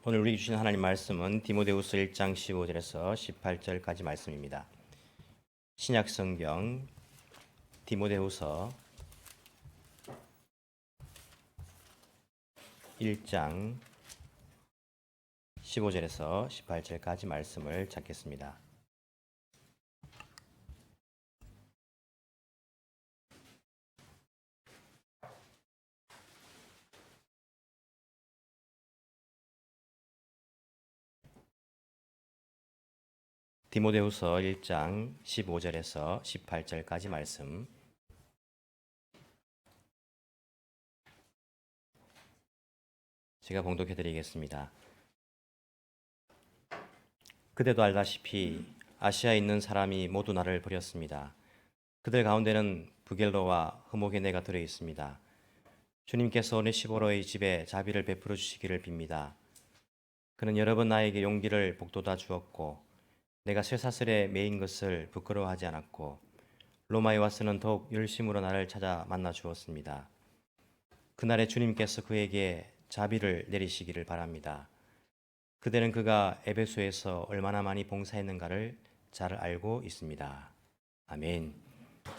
오늘 우리 주신 하나님 말씀은 디모데후서 1장 15절에서 18절까지 말씀입니다. 신약 성경 디모데후서 1장 15절에서 18절까지 말씀을 찾겠습니다. 디모데후서 1장 15절에서 18절까지 말씀. 제가 봉독해 드리겠습니다. 그대도 알다시피 아시아에 있는 사람이 모두 나를 버렸습니다. 그들 가운데는 부겔로와 흐모게네가 들어 있습니다. 주님께서 오네시보로의 집에 자비를 베풀어 주시기를 빕니다. 그는 여러 번 나에게 용기를 북돋아 주었고 내가 쇠사슬에 매인 것을 부끄러워하지 않았고 로마에 와서는 더욱 열심으로 나를 찾아 만나 주었습니다. 그날에 주님께서 그에게 자비를 내리시기를 바랍니다. 그대는 그가 에베소에서 얼마나 많이 봉사했는가를 잘 알고 있습니다. 아멘.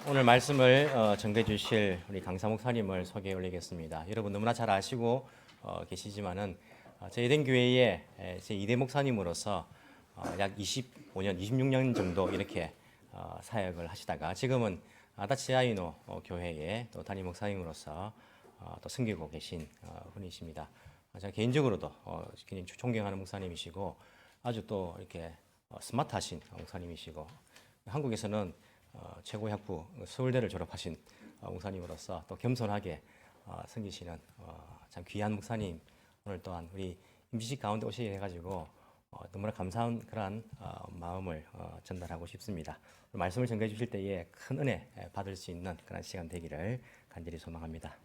오늘 말씀을 전해 주실 우리 강사 목사님을 소개해 올리겠습니다. 여러분 너무나 잘 아시고 계시지만은 저희 에덴 교회의 제 2대 목사님으로서 약 25년, 26년 정도 이렇게 사역을 하시다가 지금은 아다치아이노 교회의 또 담임 목사님으로서 또 섬기고 계신 분이십니다. 제가 개인적으로도 굉장히 존경하는 목사님이시고 아주 또 이렇게 스마트하신 목사님이시고 한국에서는 최고의 학부 서울대를 졸업하신 목사님으로서 또 겸손하게 섬기시는 참 귀한 목사님 오늘 또한 우리 임시식 가운데 오시게 해가지고 너무나 감사한 그러한 마음을 전달하고 싶습니다. 말씀을 전해 주실 때에 큰 은혜 받을 수 있는 그런 시간 되기를 간절히 소망합니다.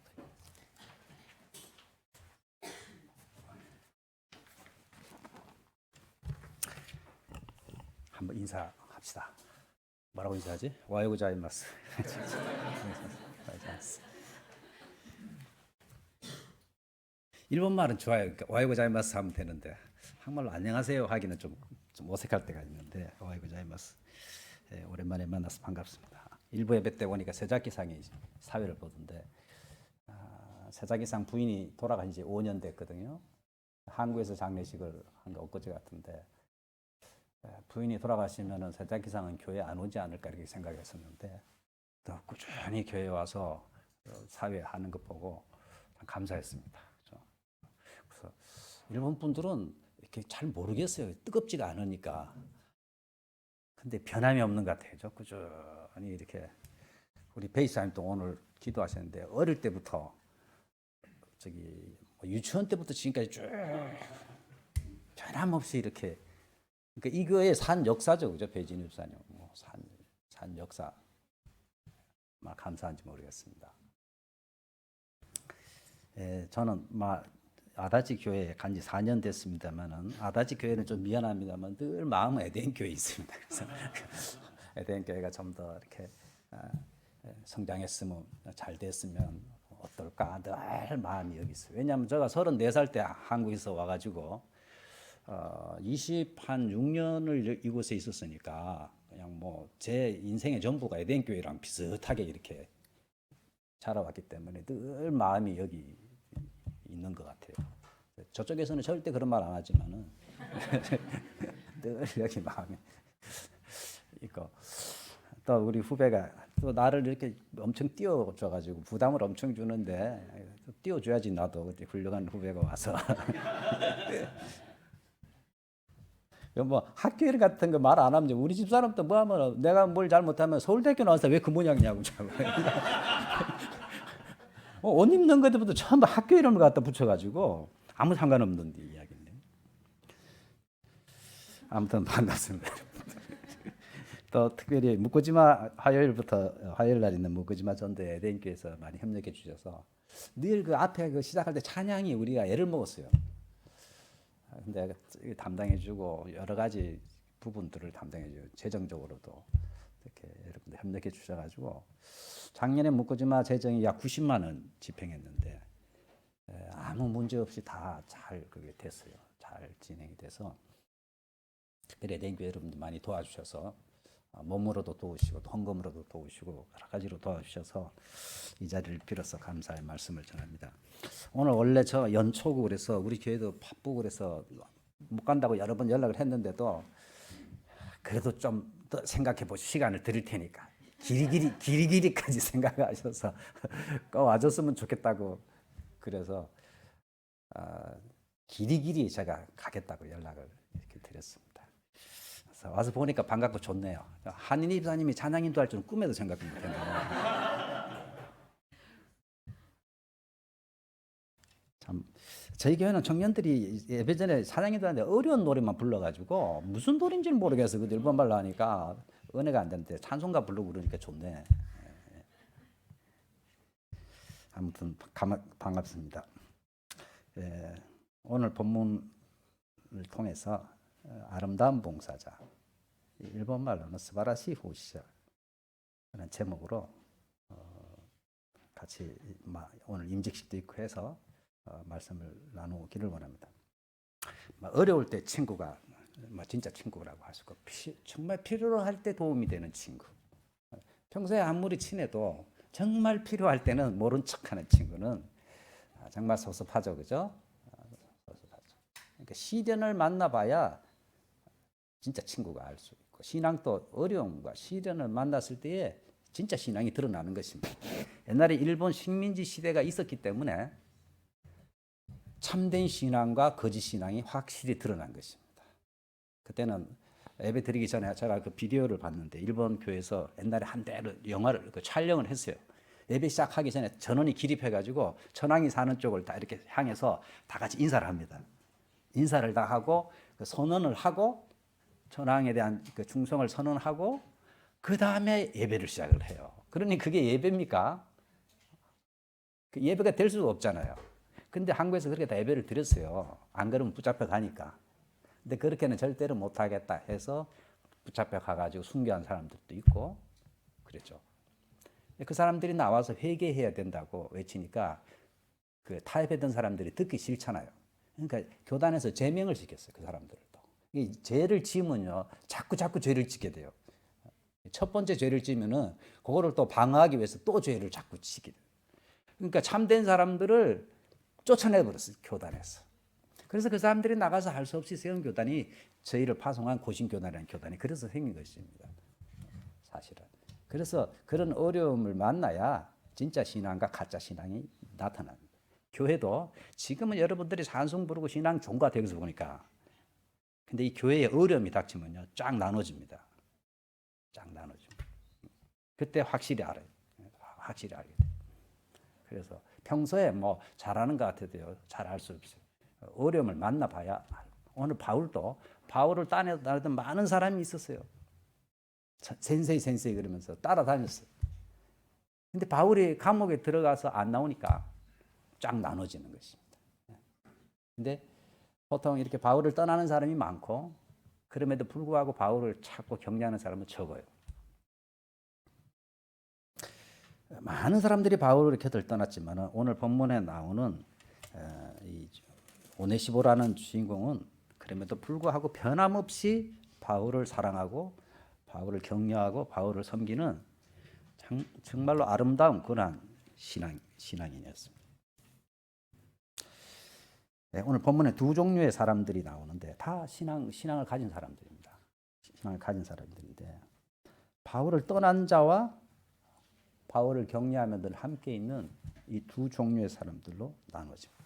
한번 인사합시다. 뭐라고 인사하지? 오하요 고자이마스. 일본 말은 좋아요. 그러니까 오하요 고자이마스 하면 되는데 한국말로 안녕하세요 하기는 좀 어색할 때가 있는데 오하요 고자이마스. 오랜만에 만나서 반갑습니다. 일부 예배 때 보니까 세자기상이 사회를 보던데 세자기상 부인이 돌아간 지 5년 됐거든요. 한국에서 장례식을 한 거 엊그제 같은데 부인이 돌아가시면은 세자기상은 교회 안 오지 않을까 이렇게 생각했었는데 또 꾸준히 교회 와서 사회 하는 것 보고 참 감사했습니다. 그래서 일본 분들은 이렇게 잘 모르겠어요. 뜨겁지가 않으니까. 근데 변함이 없는 것 같아요. 꾸준히 이렇게 우리 베이스님도 오늘 기도하셨는데 어릴 때부터 유치원 때부터 지금까지 쭉 변함없이 이렇게 그러니까 이 교회의 산 역사죠, 그죠? 배진우 집사님, 산 역사. 막 감사한지 모르겠습니다. 저는 아다지 교회에 간지 4년 됐습니다만은 아다지 교회는 좀 미안합니다만 늘 마음은 에덴 교회에 있습니다. 그래서 에덴 교회가 좀 더 이렇게 성장했으면 잘 됐으면 어떨까 늘 마음이 여기 있어요. 왜냐하면 제가 34살 때 한국에서 와가지고 26년을 이곳에 있었으니까 그냥 제 인생의 전부가 에덴 교회랑 비슷하게 이렇게 자라왔기 때문에 늘 마음이 여기 있는 것 같아요. 저쪽에서는 절대 그런 말 안 하지만은 늘 여기 마음이 있고 또 우리 후배가 또 나를 이렇게 엄청 띄워줘가지고 부담을 엄청 주는데 띄워줘야지 나도 훌륭한 후배가 와서 학교 일 같은 거 말 안 하면 우리 집 사람도 뭐 하면 내가 뭘 잘못하면 서울대학교 나와서 왜 그 모양이냐고 자고 옷 입는 것부터 전부 학교 이름을 갖다 붙여가지고 아무 상관없는 이야기인데 아무튼 반갑습니다. 또 특별히 묵고지마 화요일 날 있는 묵고지마 전도회 에덴교에서 많이 협력해 주셔서 늘 그 앞에 시작할 때 찬양이 우리가 애를 먹었어요. 근데 담당해주고 여러 가지 부분들을 담당해주고 재정적으로도 이렇게 여러분들 협력해 주셔가지고 작년에 묵고지마 재정이 약 90만 원 집행했는데 아무 문제 없이 다 잘 그게 됐어요. 잘 진행이 돼서 특별히 에덴교회 여러분들 많이 도와주셔서 몸으로도 도우시고 헌금으로도 도우시고 여러 가지로 도와주셔서 이 자리를 빌어서 감사의 말씀을 전합니다. 오늘 원래 저 연초고 그래서 우리 교회도 바쁘고 그래서 못 간다고 여러 번 연락을 했는데도 그래도 좀 더 생각해 보실 시간을 드릴 테니까 길이까지 생각하셔서 꼭 와줬으면 좋겠다고 그래서 길이 제가 가겠다고 연락을 이렇게 드렸습니다. 그래서 와서 보니까 반갑고 좋네요. 한인 집사님이 찬양인도 할 줄은 꿈에도 생각 못했네요. 참 저희 교회는 청년들이 예배 전에 찬양인도 하는데 어려운 노래만 불러가지고 무슨 노래인지는 모르겠어요. 그 일본 말로 하니까 은혜가 안 되는데 찬송가 부르고 그러니까 좋네. 아무튼 반갑습니다. 오늘 본문을 통해서 아름다운 봉사자, 일본 말로는 스바라시 후시자라는 제목으로 같이 오늘 임직식도 있고 해서 말씀을 나누기를 원합니다. 어려울 때 친구가 진짜 친구라고 할 수가 정말 필요로 할 때 도움이 되는 친구. 평소에 아무리 친해도 정말 필요할 때는 모른 척하는 친구는 정말 섭섭하죠, 그죠? 섭섭하죠. 그러니까 시련을 만나봐야 진짜 친구가 알 수 있고 신앙도 어려움과 시련을 만났을 때에 진짜 신앙이 드러나는 것입니다. 옛날에 일본 식민지 시대가 있었기 때문에 참된 신앙과 거짓 신앙이 확실히 드러난 것입니다. 그때는 예배 드리기 전에 제가 그 비디오를 봤는데 일본 교회에서 옛날에 한대를 영화를 촬영을 했어요. 예배 시작하기 전에 전원이 기립해가지고 천황이 사는 쪽을 다 이렇게 향해서 다 같이 인사를 합니다. 인사를 다 하고 선언을 하고 천황에 대한 그 충성을 선언하고 그 다음에 예배를 시작을 해요. 그러니 그게 예배입니까? 그 예배가 될 수가 없잖아요. 근데 한국에서 그렇게 다 예배를 드렸어요. 안 그러면 붙잡혀 가니까. 근데 그렇게는 절대로 못하겠다 해서 붙잡혀 가가지고 순교한 사람들도 있고 그랬죠. 그 사람들이 나와서 회개해야 된다고 외치니까 그 타협했던 사람들이 듣기 싫잖아요. 그러니까 교단에서 제명을 시켰어요. 그 사람들도. 이 죄를 지으면요, 자꾸 죄를 짓게 돼요. 첫 번째 죄를 지으면은 그거를 또 방어하기 위해서 또 죄를 자꾸 지게 돼요. 그러니까 참된 사람들을 쫓아내 버렸어요, 교단에서. 그래서 그 사람들이 나가서 할 수 없이 세운 교단이 저희를 파송한 고신교단이라는 교단이 그래서 생긴 것입니다. 사실은. 그래서 그런 어려움을 만나야 진짜 신앙과 가짜 신앙이 나타납니다. 교회도 지금은 여러분들이 찬송 부르고 신앙 종가 되어서 보니까 근데 이 교회에 어려움이 닥치면요, 쫙 나눠집니다. 쫙 나눠집니다. 그때 확실히 알아요. 확실히 알게 돼요. 그래서 평소에 뭐 잘하는 것 같아도요, 잘 알 수 없어요. 어려움을 만나봐야 알고. 오늘 바울도 바울을 따라다니던 많은 사람이 있었어요. 센세이 그러면서 따라다녔어요. 근데 바울이 감옥에 들어가서 안 나오니까 쫙 나눠지는 것입니다. 근데 보통 이렇게 바울을 떠나는 사람이 많고 그럼에도 불구하고 바울을 찾고 격려하는 사람은 적어요. 많은 사람들이 바울을 이렇게 떠났지만 오늘 본문에 나오는 이 오네시보라는 주인공은 그럼에도 불구하고 변함없이 바울을 사랑하고 바울을 격려하고 바울을 섬기는 정말로 아름다운 그런 신앙인이었습니다. 네, 오늘 본문에 두 종류의 사람들이 나오는데 다 신앙을 가진 사람들입니다. 신앙을 가진 사람들인데 바울을 떠난 자와 바울을 격려하며 늘 함께 있는 이 두 종류의 사람들로 나눠집니다.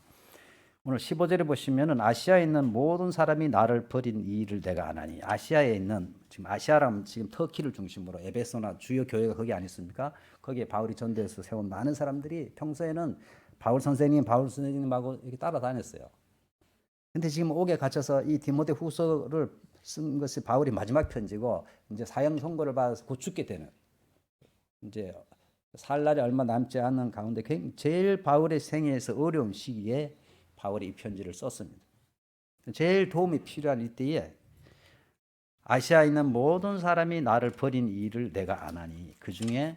오늘 15절에 보시면은 아시아에 있는 모든 사람이 나를 버린 이 일을 내가 안 하니. 아시아에 있는, 지금 아시아라면 지금 터키를 중심으로 에베소나 주요 교회가 거기 아니습니까? 거기에 바울이 전도해서 세운 많은 사람들이 평소에는 바울 선생님하고 이렇게 따라다녔어요. 근데 지금 옥에 갇혀서 이 디모데 후서를 쓴 것이 바울이 마지막 편지고 이제 사형 선고를 받아서 곧 죽게 되는, 이제 살 날이 얼마 남지 않은 가운데 제일 바울의 생애에서 어려운 시기에 바울이 이 편지를 썼습니다. 제일 도움이 필요한 이때에 아시아에 있는 모든 사람이 나를 버린 일을 내가 안 하니 그 중에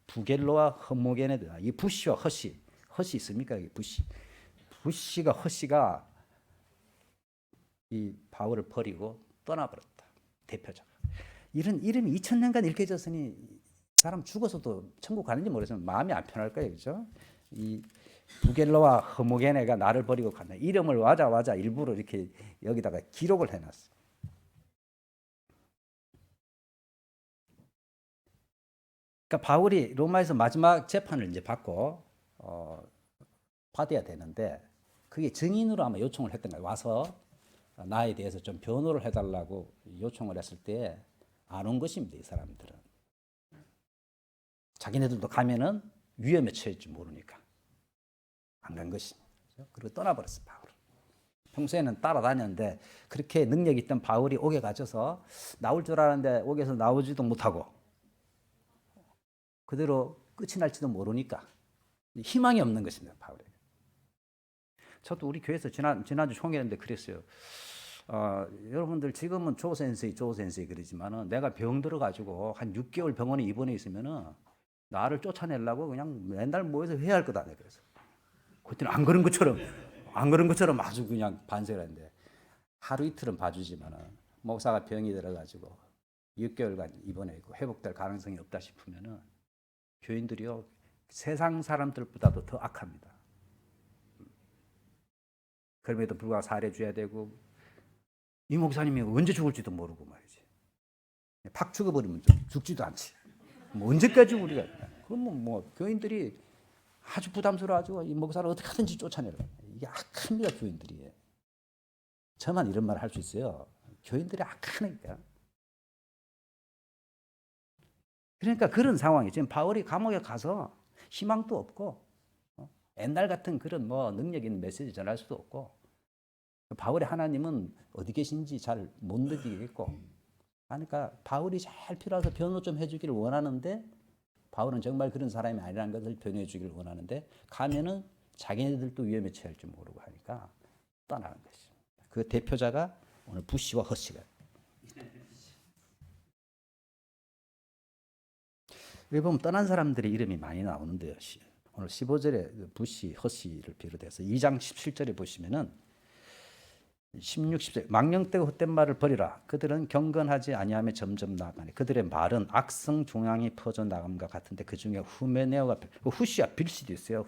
부겔로와 허모게네다. 이 부시와 허시 있습니까? 부시가 이 바울을 버리고 떠나버렸다. 대표자가. 이런 이름이 2000년간 읽혀졌으니 사람 죽어서도 천국 가는지 모르지만 마음이 안 편할 거예요. 그죠? 이 부겔로와 허모게네가 나를 버리고 갔네. 이름을 와자 일부러 이렇게 여기다가 기록을 해놨어요. 그러니까 바울이 로마에서 마지막 재판을 이제 받고 받아야 되는데 그게 증인으로 아마 요청을 했던 거예요. 와서 나에 대해서 좀 변호를 해달라고 요청을 했을 때 안 온 것입니다. 이 사람들은. 자기네들도 가면은 위험에 처할지 모르니까 안 간 것입니다. 그리고 떠나버렸어요. 바울은. 평소에는 따라다녔는데 그렇게 능력이 있던 바울이 옥에 갇혀서 나올 줄 알았는데 옥에서 나오지도 못하고 그대로 끝이 날지도 모르니까 희망이 없는 것입니다. 바울에게. 저도 우리 교회에서 지난주 총회했는데 그랬어요. 여러분들 지금은 조 센세이 그러지만은 내가 병 들어가지고 한 6개월 병원에 입원해 있으면은 나를 쫓아내려고 그냥 맨날 모여서 회의할 거다. 그래서 그때는 안 그런 것처럼 아주 그냥 반세를 했는데 하루 이틀은 봐주지만은 목사가 병이 들어가지고 6개월간 입원해 있고 회복될 가능성이 없다 싶으면은 교인들이요 세상 사람들보다도 더 악합니다. 그럼에도 불구하고 살해줘야 되고 이 목사님이 언제 죽을지도 모르고 말이지. 팍 죽어버리면 죽지도 않지. 뭐 언제까지 우리가 그러면 뭐 교인들이 아주 부담스러워가지고 이 목사를 어떻게 하든지 쫓아내려. 이게 악합니다 교인들이. 저만 이런 말 할 수 있어요. 교인들이 악하니까. 그러니까 그런 상황이 지금 바울이 감옥에 가서 희망도 없고 옛날 같은 그런 뭐 능력 있는 메시지 전할 수도 없고 바울의 하나님은 어디 계신지 잘 못 느끼겠고 그러니까 바울이 잘 필요해서 변호 좀 해주기를 원하는데 바울은 정말 그런 사람이 아니라는 것을 변호해 주기를 원하는데 가면은 자기네들도 위험에 처할 줄 모르고 하니까 떠나는 것입니다. 그 대표자가 오늘 부시와 허시가 여기 보면 떠난 사람들의 이름이 많이 나오는데요. 오늘 15절에 부시, 허시를 비롯해서 2장 17절에 보시면은 16, 17절 망령되고 헛된 말을 버리라. 그들은 경건하지 아니하며 점점 나아가니 그들의 말은 악성 종양이 퍼져 나감과 같은데 그 중에 후메네오와 후시와 빌시도 있어요.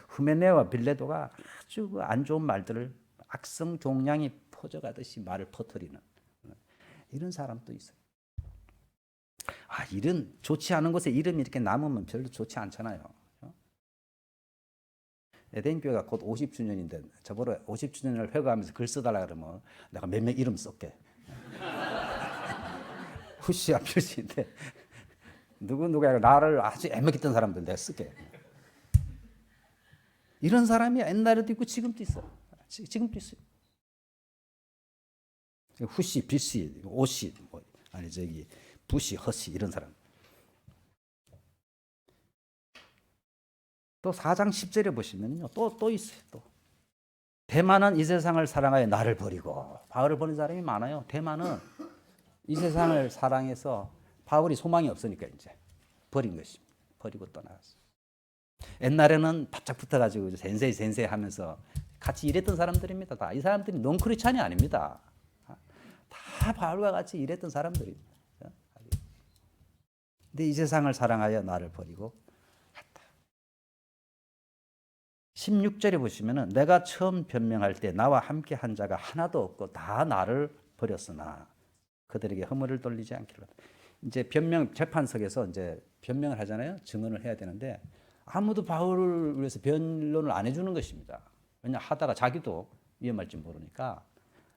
후메네오와 빌레도가 아주 안 좋은 말들을 악성 종양이 퍼져가듯이 말을 퍼뜨리는 이런 사람도 있어요. 이런 좋지 않은 곳에 이름이 이렇게 남으면 별로 좋지 않잖아요. 에덴교회가 곧 50주년인데 저번에 50주년을 회고하면서 글 써달라 그러면 내가 몇 명 이름 쓸게. 후시야 필시인데 누구누가 나를 아주 애먹했던 사람들 내가 쓸게. 이런 사람이 옛날에도 있고 지금도 있어. 지금도 있어요. 후시, 빌시, 오시, 부시, 허시 이런 사람. 또 4장 10절에 보시면요. 또 있어요. 또. 대만은 이 세상을 사랑하여 나를 버리고 바울을 버린 사람이 많아요. 대만은 이 세상을 사랑해서 바울이 소망이 없으니까 이제 버린 것입니다. 버리고 떠나갔어요. 옛날에는 바짝 붙어가지고 센세이 하면서 같이 일했던 사람들입니다. 다 이 사람들이 논크리스찬이 아닙니다. 다 바울과 같이 일했던 사람들입니다. 근데 이 세상을 사랑하여 나를 버리고 갔다. 16절에 보시면은 내가 처음 변명할 때 나와 함께 한 자가 하나도 없고 다 나를 버렸으나 그들에게 허물을 돌리지 않기를. 이제 재판석에서 이제 변명을 하잖아요. 증언을 해야 되는데 아무도 바울을 위해서 변론을 안 해주는 것입니다. 왜냐 하다가 자기도 위험할지 모르니까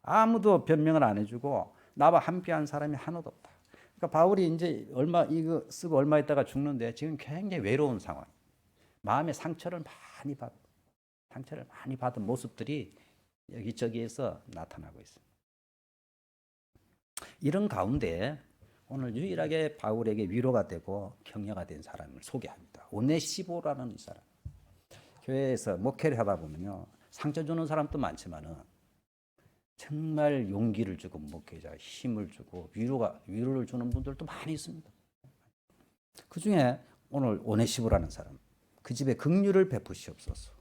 아무도 변명을 안 해주고 나와 함께한 사람이 하나도 없다. 그러니까 바울이 이제 이거 쓰고 얼마 있다가 죽는데 지금 굉장히 외로운 상황. 마음의 상처를 많이 받은 모습들이 여기저기에서 나타나고 있습니다. 이런 가운데 오늘 유일하게 바울에게 위로가 되고 격려가 된 사람을 소개합니다. 오네시보라는 이 사람. 교회에서 목회를 하다 보면요. 상처 주는 사람도 많지만은 정말 용기를 주고 목회자 힘을 주고 위로를 주는 분들도 많이 있습니다. 그 중에 오늘 오네시보라는 사람, 그 집에 긍휼을 베푸시옵소서.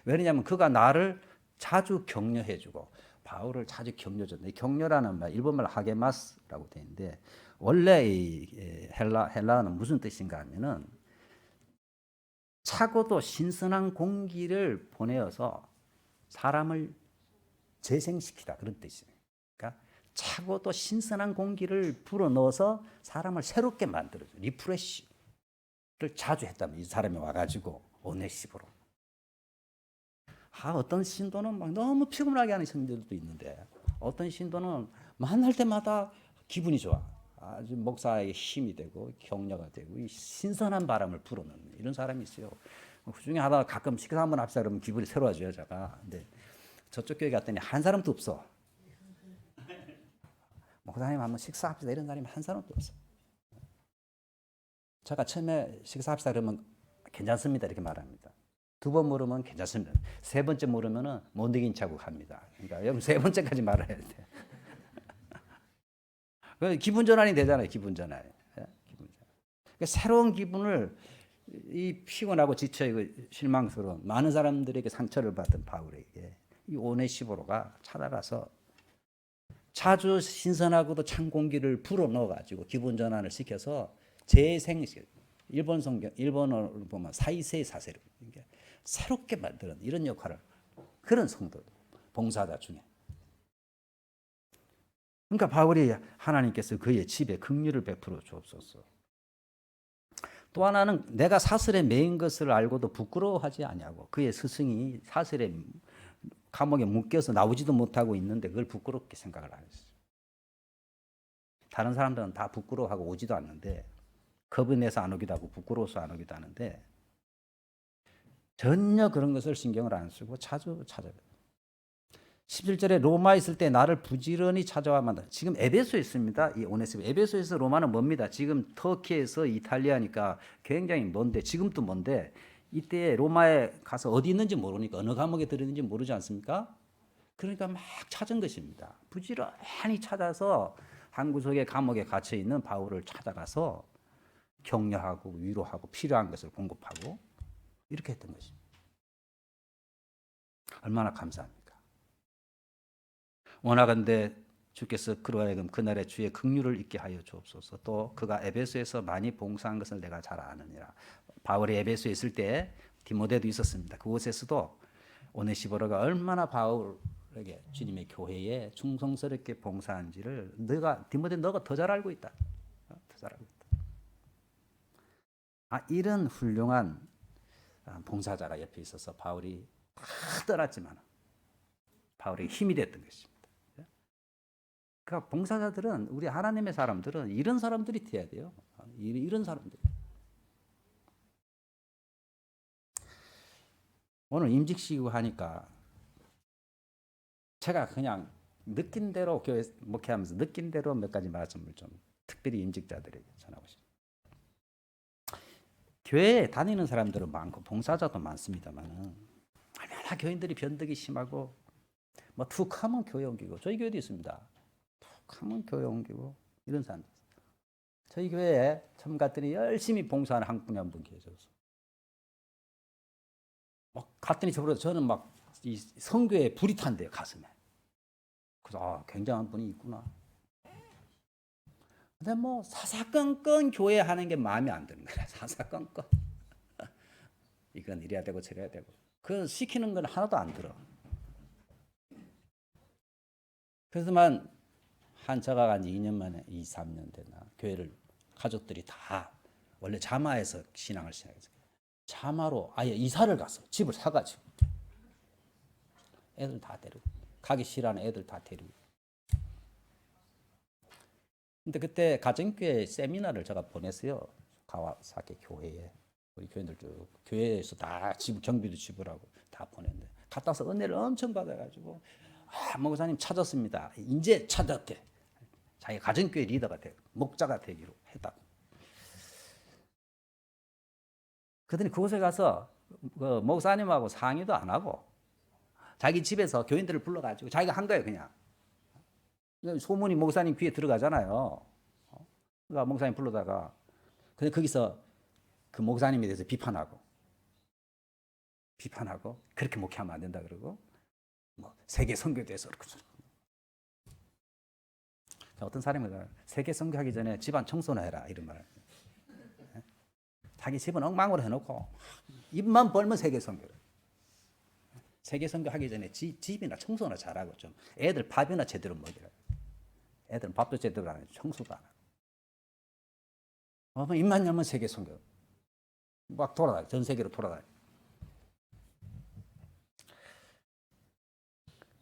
왜냐하면 그가 나를 자주 격려해주고 바울을 자주 격려줬는데 격려라는 말 일본말 하게마스라고 되어 있는데 원래 이 헬라어는 무슨 뜻인가 하면은 차고도 신선한 공기를 보내어서 사람을 재생시키다 그런 뜻이에요. 그러니까 차고도 신선한 공기를 불어넣어서 사람을 새롭게 만들어줘. 리프레시를 자주 했다면 이 사람이 와가지고 오네시보로. 어떤 신도는 막 너무 피곤하게 하는 신도들도 있는데 어떤 신도는 만날 때마다 기분이 좋아. 아주 목사의 힘이 되고 격려가 되고 이 신선한 바람을 불어넣는 이런 사람이 있어요. 그중에 하나 가끔 식사 한번 합시다 그러면 기분이 새로워져요. 제가. 근데 저쪽 교회 갔더니 한 사람도 없어. 목사님 한번 식사합시다 이런 사람이 한 사람도 없어. 제가 처음에 식사합시다 그러면 괜찮습니다 이렇게 말합니다. 두 번 물으면 괜찮습니다. 세 번째 물으면은 못 이긴 척하고 갑니다. 그러니까 여러분 세 번째까지 말아야 돼. 기분 전환이 되잖아요. 기분 전환. 기분 전환. 그러니까 새로운 기분을 이 피곤하고 지쳐 실망스러운 많은 사람들에게 상처를 받은 바울에게 이 오네시보로가 찾아가서 자주 신선하고도 찬 공기를 불어 넣어 가지고 기분 전환을 시켜서 재생시켜. 일본 성경 일본어로 보면 사이세이 사세로 그러니까 새롭게 만드는 이런 역할을 그런 성도 봉사자 중에. 그러니까 바울이 하나님께서 그의 집에 긍휼을 베풀어 주옵소서. 또 하나는 내가 사슬에 매인 것을 알고도 부끄러워하지 아니하고 그의 스승이 사슬에 감옥에 묶여서 나오지도 못하고 있는데 그걸 부끄럽게 생각을 안 했어요. 다른 사람들은 다 부끄러워하고 오지도 않는데 겁이 내서 안 오기도 하고 부끄러워서 안 오기도 하는데 전혀 그런 것을 신경을 안 쓰고 자주 찾아요. 17절에 로마에 있을 때 나를 부지런히 찾아와만. 지금 에베소에 있습니다. 이 오네시모. 에베소에서 로마는 멉니다. 지금 터키에서 이탈리아니까 굉장히 먼데 지금도 먼데 이때 로마에 가서 어디 있는지 모르니까 어느 감옥에 들어있는지 모르지 않습니까? 그러니까 막 찾은 것입니다. 부지런히 찾아서 한 구석의 감옥에 갇혀 있는 바울을 찾아가서 격려하고 위로하고 필요한 것을 공급하고 이렇게 했던 것입니다. 얼마나 감사합니까? 원하건대 주께서 그로 하여금 그날의 주의 긍휼을 잊게 하여 주옵소서. 또 그가 에베소에서 많이 봉사한 것을 내가 잘 아느니라. 바울이 에베소에 있을 때 디모데도 있었습니다. 그곳에서도 오네시보로가 얼마나 바울에게 주님의 교회에 충성스럽게 봉사한지를 디모데 너가 더 잘 알고 있다. 더 잘 알고 있다. 이런 훌륭한 봉사자가 옆에 있어서 바울이 다 떠났지만 바울에게 힘이 됐던 것입니다. 그러니까 봉사자들은 우리 하나님의 사람들은 이런 사람들이 돼야 돼요. 이런 사람들. 오늘 임직시고 하니까 제가 그냥 느낀 대로 교회 목회하면서 느낀 대로 몇 가지 말씀을 좀 특별히 임직자들에게 전하고 싶습니다. 교회에 다니는 사람들은 많고 봉사자도 많습니다만은 얼마나 교인들이 변덕이 심하고 뭐 툭 하면 교회 옮기고 저희 교회도 있습니다. 하면 교회 옮기고 이런 사람들. 저희 교회에 처음 갔더니 열심히 봉사하는 한 분이 한 분 계셔서 막 갔더니 저는 막 이 성교에 불이 탄대요 가슴에. 그래서 굉장한 분이 있구나. 근데 뭐 사사건건 교회 하는 게 마음에 안 드는 거야. 사사건건 이건 이래야 되고 저래야 되고 그 시키는 건 하나도 안 들어. 그래서만 한차가 한 2년 만에 2, 3년 되나 교회를 가족들이 다 원래 자마에서 신앙을 시작했어요. 자마로 아예 이사를 갔어. 집을 사가지고 애들 다 데리고 가기 싫어하는 애들 다 데리고. 근데 그때 가정교회 세미나를 제가 보냈어요. 가와사키 교회에 우리 교인들 쭉 교회에서 다 경비도 지불하고 다 보냈는데 갔다 와서 은혜를 엄청 받아가지고 목사님 찾았습니다. 이제 찾았대. 자기 가정교회 리더가 되고 목자가 되기로 했다고. 그러더니 그곳에 가서 그 목사님하고 상의도 안 하고 자기 집에서 교인들을 불러가지고 자기가 한 거예요 그냥. 소문이 목사님 귀에 들어가잖아요. 그러니까 목사님 불러다가 근데 거기서 그 목사님에 대해서 비판하고 그렇게 목회하면 안 된다 그러고 뭐 세계 선교에 대해서 어떤 사람이 세계 선교하기 전에 집안 청소나 해라 이런 말. 자기 집은 엉망으로 해놓고 입만 벌면 세계 선교를. 세계 선교하기 전에 집이나 청소나 잘하고 좀 애들 밥이나 제대로 먹이라. 애들은 밥도 제대로 안 해, 청소도 안 하고. 입만 열면 세계 선교. 막 돌아다녀. 전 세계로 돌아다녀.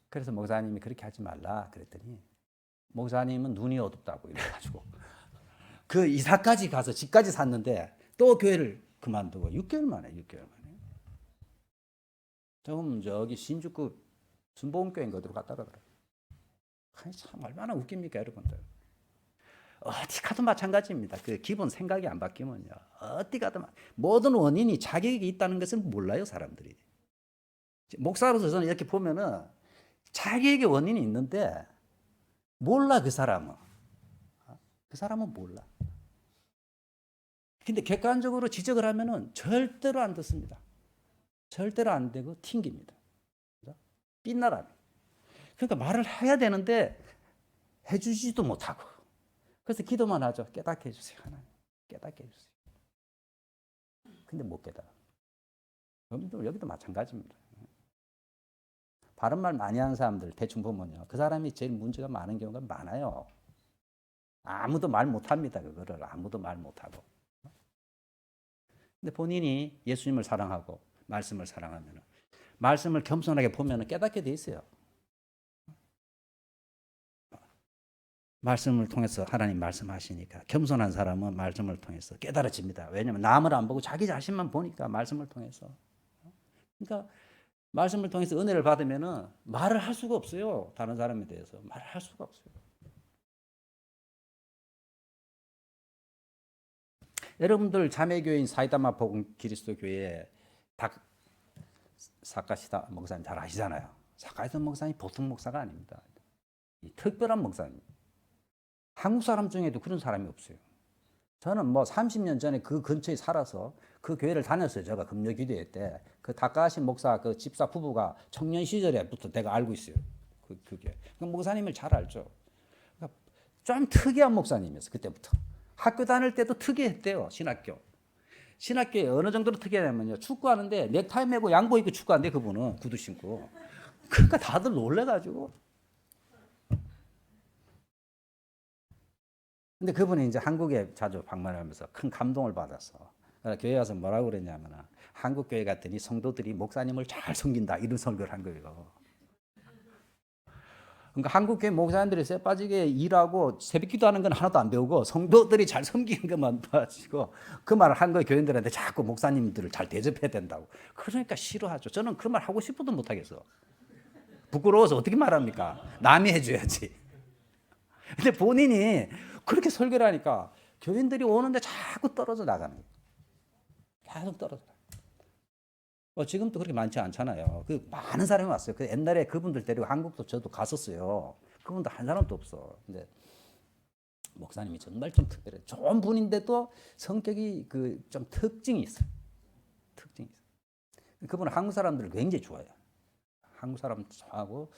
그래서 목사님이 그렇게 하지 말라 그랬더니 목사님은 눈이 어둡다고 이래가지고 그 이사까지 가서 집까지 샀는데 또 교회를 그만두고 6개월 만에. 조금 저기 신주급 순복음교회인 거로 갔다 그러더라고요. 참 얼마나 웃깁니까 여러분들. 어디 가도 마찬가지입니다. 그 기본 생각이 안 바뀌면요. 어디 가도 모든 원인이 자격이 있다는 것을 몰라요 사람들이. 목사로서 저는 이렇게 보면은 자격의 원인이 있는데 몰라 그 사람은. 그 사람은 몰라. 근데 객관적으로 지적을 하면은 절대로 안 듣습니다. 절대로 안 되고 튕깁니다. 삔나라니. 그러니까 말을 해야 되는데 해주지도 못하고. 그래서 기도만 하죠. 깨닫게 해주세요. 하나님. 깨닫게 해주세요. 근데 못 깨달아. 여기도 마찬가지입니다. 바른 말 많이 하는 사람들 대충 보면요. 그 사람이 제일 문제가 많은 경우가 많아요. 아무도 말 못합니다. 그거를 아무도 말 못하고. 근데 본인이 예수님을 사랑하고 말씀을 사랑하면 말씀을 겸손하게 보면 깨닫게 돼 있어요. 말씀을 통해서 하나님 말씀하시니까 겸손한 사람은 말씀을 통해서 깨달아집니다. 왜냐하면 남을 안 보고 자기 자신만 보니까 말씀을 통해서. 그러니까 말씀을 통해서 은혜를 받으면은 말을 할 수가 없어요. 다른 사람에 대해서 말을 할 수가 없어요. 여러분들 자매교회인 사이다마 복음 그리스도교회 사카시다 목사님 잘 아시잖아요. 사카시다 목사님 보통 목사가 아닙니다. 특별한 목사님. 한국 사람 중에도 그런 사람이 없어요. 저는 뭐 30년 전에 그 근처에 살아서 그 교회를 다녔어요. 제가 금요기도회 때. 그 다카시 목사 그 집사 부부가 청년 시절에부터 내가 알고 있어요. 그 교회. 그 목사님을 잘 알죠. 그러니까 좀 특이한 목사님이었어요. 그때부터. 학교 다닐 때도 특이했대요. 신학교에 어느 정도로 특이하냐면요. 축구하는데 넥타이 메고 양복 입고 축구하는데 그분은 구두 신고. 그러니까 다들 놀래가지고. 근데 그분이 이제 한국에 자주 방문하면서 큰 감동을 받았어. 교회 와서 뭐라고 그랬냐면 한국 교회 갔더니 성도들이 목사님을 잘 섬긴다 이런 설교를 한 거예요. 그러니까 한국 교회 목사님들이 쇠 빠지게 일하고 새벽기도 하는 건 하나도 안 배우고 성도들이 잘 섬기는 것만 봐가지고 그 말을 한 거예요. 교인들한테 자꾸 목사님들을 잘 대접해야 된다고. 그러니까 싫어하죠. 저는 그 말 하고 싶어도 못 하겠어. 부끄러워서 어떻게 말합니까? 남이 해줘야지. 근데 본인이 그렇게 설교를 하니까 교인들이 오는데 자꾸 떨어져 나가는 거예요. 계속 떨어져. 지금도 그렇게 많지 않잖아요. 그 많은 사람이 왔어요. 그 옛날에 그분들 데리고 한국도 저도 갔었어요. 그분도 한 사람도 없어. 근데 목사님이 정말 좀 특별해. 좋은 분인데도 성격이 그 좀 특징이 있어요. 특징이 있어요. 그분은 한국 사람들을 굉장히 좋아해요. 한국 사람 좋아하고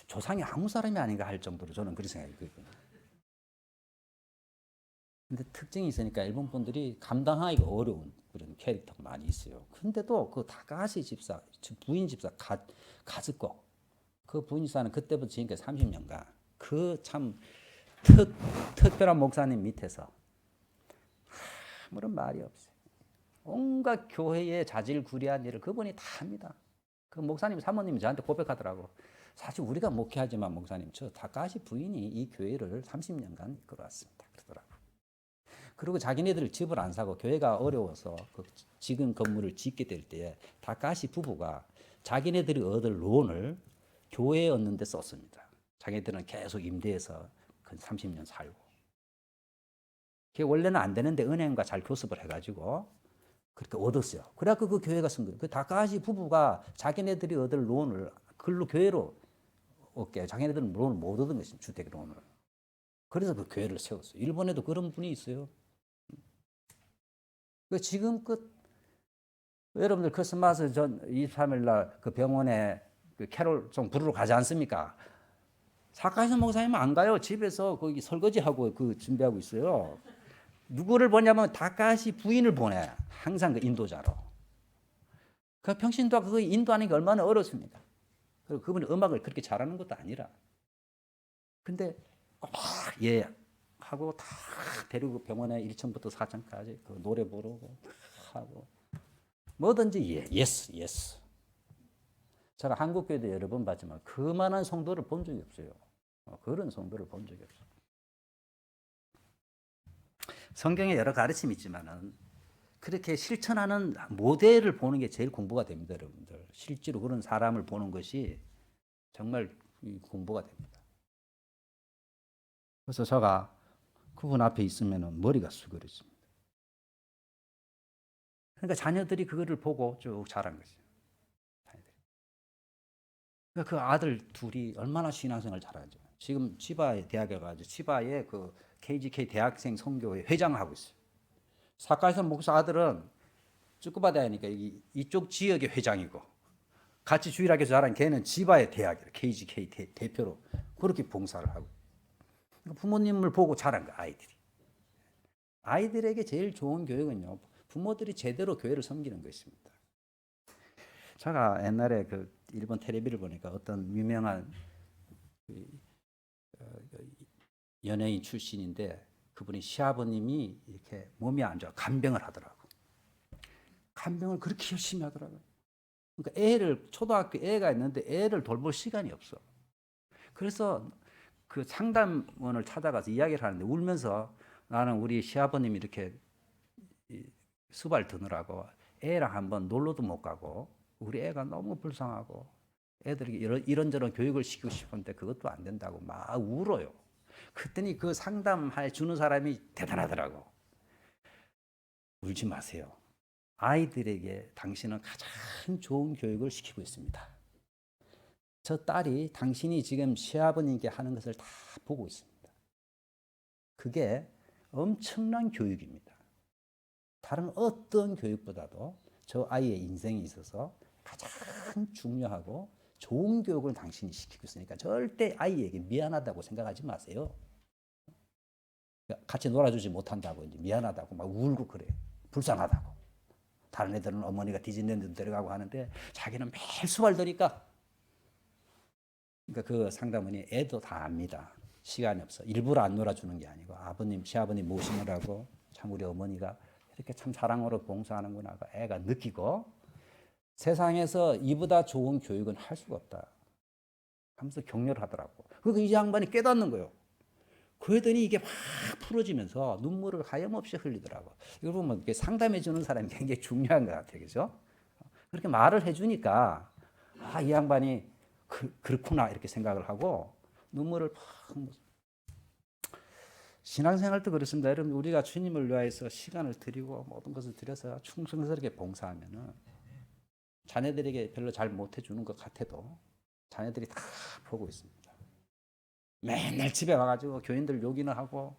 조상이 한국 사람이 아닌가 할 정도로 저는 그렇게 생각해요. 근데 특징이 있으니까 일본 분들이 감당하기가 어려운 그런 캐릭터가 많이 있어요. 근데도 그 다카시 집사, 부인 집사 가즈코 그 부인 집사는 그때부터 지금까지 30년간 그 참 특별한 목사님 밑에서 아무런 말이 없어요. 온갖 교회의 자질구레한 일을 그분이 다 합니다. 그 목사님 사모님이 저한테 고백하더라고. 사실 우리가 목회하지만 목사님 저 다카시 부인이 이 교회를 30년간 이끌어왔습니다. 그러더라고. 그리고 자기네들 집을 안 사고 교회가 어려워서 그 지금 건물을 짓게 될 때에 다카시 부부가 자기네들이 얻을 론을 교회에 얻는 데 썼습니다. 자기네들은 계속 임대해서 30년 살고. 그게 원래는 안 되는데 은행과 잘 교섭을 해가지고 그렇게 얻었어요. 그래갖고 그 교회가 쓴 거예요. 그 다카시 부부가 자기네들이 얻을 론을 글로 교회로 얻게 자기네들은 론을 못 얻은 것입니다. 주택 론을. 그래서 그 교회를 세웠어요. 일본에도 그런 분이 있어요. 지금껏 여러분들 크리스마스 전 23일 날 그 병원에 그 캐롤송 부르러 가지 않습니까? 사카이선 목사님은 안 가요. 집에서 거기 설거지하고 그 준비하고 있어요. 누구를 보냐면 다카시 부인을 보내. 항상 그 인도자로. 그 평신도가 그 인도하는 게 얼마나 어렵습니까? 그리고 그분이 음악을 그렇게 잘하는 것도 아니라. 근데 막 예 하고 다 데리고 병원에 1층부터 4층까지 그 노래 부르고 하고 뭐든지 예, 예스, 예스. 제가 한국 교회도 여러 번 봤지만 그만한 성도를 본 적이 없어요. 그런 성도를 본 적이 없어요. 성경에 여러 가르침이 있지만은 그렇게 실천하는 모델을 보는 게 제일 공부가 됩니다, 여러분들. 실제로 그런 사람을 보는 것이 정말 공부가 됩니다. 그래서 제가 그분 앞에 있으면 머리가 수그러집니다. 그러니까 자녀들이 그거를 보고 쭉 자란 거죠. 그러니까 그 아들 둘이 얼마나 신앙생활 잘하죠. 지금 치바에 대학에 가지고 치바의 그 KGK 대학생 선교회 회장하고 있어요. 사카이선 목사 아들은 쭈꾸바다니까 이쪽 지역의 회장이고 같이 주일학교 자란 걔는 지바의 대학 KGK 대표로 그렇게 봉사를 하고 부모님을 보고 자란 거 아이들이. 아이들에게 제일 좋은 교육은요 부모들이 제대로 교회를 섬기는 것입니다. 제가 옛날에 그 일본 텔레비를 보니까 어떤 유명한 연예인 출신인데 그분이 시아버님이 이렇게 몸이 안 좋아 간병을 하더라고. 간병을 그렇게 열심히 하더라고요. 그러니까 애를 초등학교 애가 있는데 애를 돌볼 시간이 없어. 그래서 그 상담원을 찾아가서 이야기를 하는데 울면서 나는 우리 시아버님이 이렇게 수발 드느라고 애랑 한번 놀러도 못 가고 우리 애가 너무 불쌍하고 애들에게 이런저런 교육을 시키고 싶은데 그것도 안 된다고 막 울어요. 그랬더니 그 상담해 주는 사람이 대단하더라고. 울지 마세요. 아이들에게 당신은 가장 좋은 교육을 시키고 있습니다. 저 딸이 당신이 지금 시아버님께 하는 것을 다 보고 있습니다. 그게 엄청난 교육입니다. 다른 어떤 교육보다도 저 아이의 인생에 있어서 가장 중요하고 좋은 교육을 당신이 시키고 있으니까 절대 아이에게 미안하다고 생각하지 마세요. 같이 놀아주지 못한다고 이제 미안하다고 막 울고 그래요. 불쌍하다고. 다른 애들은 어머니가 디즈니랜드 데려가고 하는데 자기는 매일 수발더니까 그러니까 그 상담원이 애도 다 압니다. 시간이 없어. 일부러 안 놀아주는 게 아니고 아버님, 시아버님 모시느라고 참 우리 어머니가 이렇게 참 사랑으로 봉사하는구나 애가 느끼고 세상에서 이보다 좋은 교육은 할 수가 없다 하면서 격려를 하더라고. 그러니까 이 양반이 깨닫는 거예요. 그러더니 이게 막 풀어지면서 눈물을 하염없이 흘리더라고. 이걸 보면 상담해 주는 사람이 굉장히 중요한 것 같아요. 그죠? 그렇게 말을 해주니까 아, 이 양반이 그렇구나 이렇게 생각을 하고 눈물을 팍. 신앙생활도 그렇습니다. 여러분 우리가 주님을 위하여서 시간을 드리고 모든 것을 들여서 충성스럽게 봉사하면은 자녀들에게 별로 잘 못해주는 것 같아도 자녀들이 다 보고 있습니다. 맨날 집에 와가지고 교인들 욕이나 하고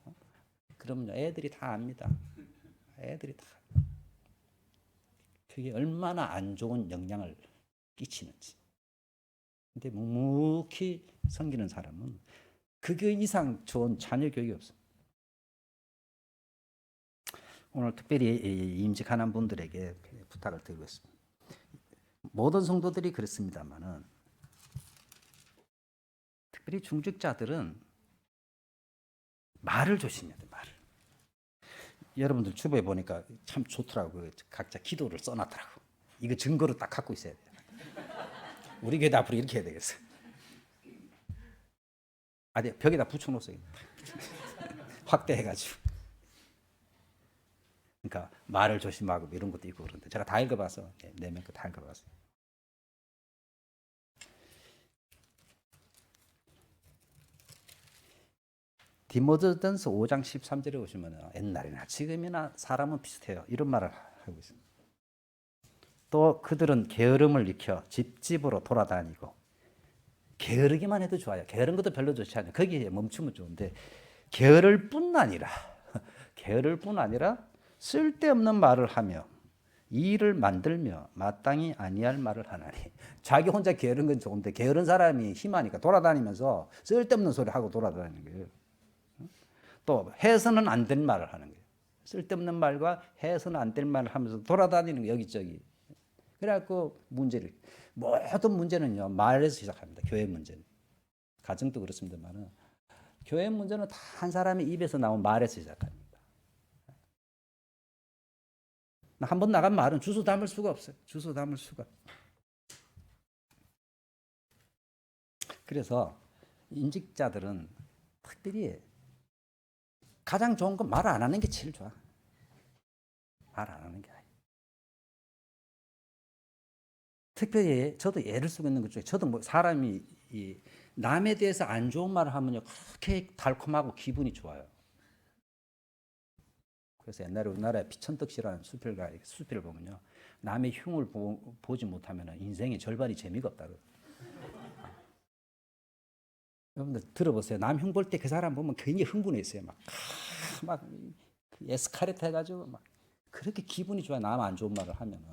그러면 애들이 다 압니다. 애들이 다. 그게 얼마나 안 좋은 영향을 끼치는지. 근데 묵묵히 섬기는 사람은 그 이상 좋은 자녀 교육이 없습니다. 오늘 특별히 임직하는 분들에게 부탁을 드리고 있습니다. 모든 성도들이 그렇습니다만은 특별히 중직자들은 말을 조심해야 돼. 말을. 여러분들 주부에 보니까 참 좋더라고요. 각자 기도를 써놨더라고. 이거 증거로 딱 갖고 있어야 돼. 우리 교회도 앞으로 이렇게 해야 되겠어. 아니 벽에다 붙여놓으세요. 확대해가지고. 그러니까 말을 조심하고 이런 것도 있고 그런데 제가 다 읽어봐서 네 명 거 다 읽어봤어요. 디모데전서 5장 13절에 보시면 옛날이나 지금이나 사람은 비슷해요. 이런 말을 하고 있습니다. 또 그들은 게으름을 익혀 집집으로 돌아다니고 게으르기만 해도 좋아요. 게으른 것도 별로 좋지 않아요. 거기에 멈추면 좋은데 게으를 뿐 아니라 쓸데없는 말을 하며 일을 만들며 마땅히 아니할 말을 하나니. 자기 혼자 게으른 건 좋은데 게으른 사람이 힘하니까 돌아다니면서 쓸데없는 소리 하고 돌아다니는 거예요. 또 해서는 안 될 말을 하는 거예요. 쓸데없는 말과 해서는 안 될 말을 하면서 돌아다니는 거예요, 여기저기. 그래갖고 모든 문제는요, 말에서 시작합니다. 교회 문제는. 가정도 그렇습니다만은 교회 문제는 다 한 사람의 입에서 나온 말에서 시작합니다. 한 번 나간 말은 주소 담을 수가 없어요. 주소 담을 수가. 그래서 임직자들은 특별히 가장 좋은 건 말 안 하는 게 제일 좋아. 말 안 하는 게 아니에요. 특별히 저도 예를 쓰고 있는 것 중에 저도 뭐 사람이 남에 대해서 안 좋은 말을 하면요 그렇게 달콤하고 기분이 좋아요. 그래서 옛날에 우리나라에 피천덕씨라는 수필을 보면요 남의 흉을 보지 못하면 인생의 절반이 재미가 없다고. 여러분들 들어보세요. 남 흉 볼 때 그 사람 보면 굉장히 흥분해 있어요. 막 에스카레이트 해가지고 막 그렇게 기분이 좋아요. 남 안 좋은 말을 하면은.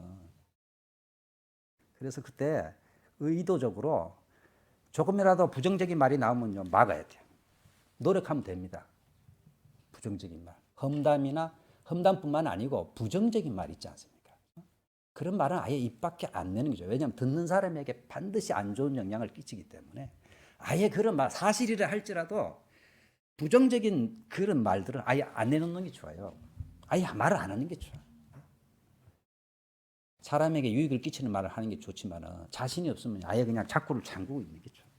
그래서 그때 의도적으로 조금이라도 부정적인 말이 나오면요 막아야 돼요. 노력하면 됩니다. 부정적인 말, 험담뿐만 아니고 부정적인 말 있지 않습니까? 그런 말은 아예 입 밖에 안 내는 거죠. 왜냐하면 듣는 사람에게 반드시 안 좋은 영향을 끼치기 때문에 아예 그런 말, 사실이라 할지라도 부정적인 그런 말들은 아예 안 내놓는 게 좋아요. 아예 말을 안 하는 게 좋아요. 사람에게 유익을 끼치는 말을 하는 게 좋지만 자신이 없으면 아예 그냥 자꾸를 잠그고 있는 게 좋아요.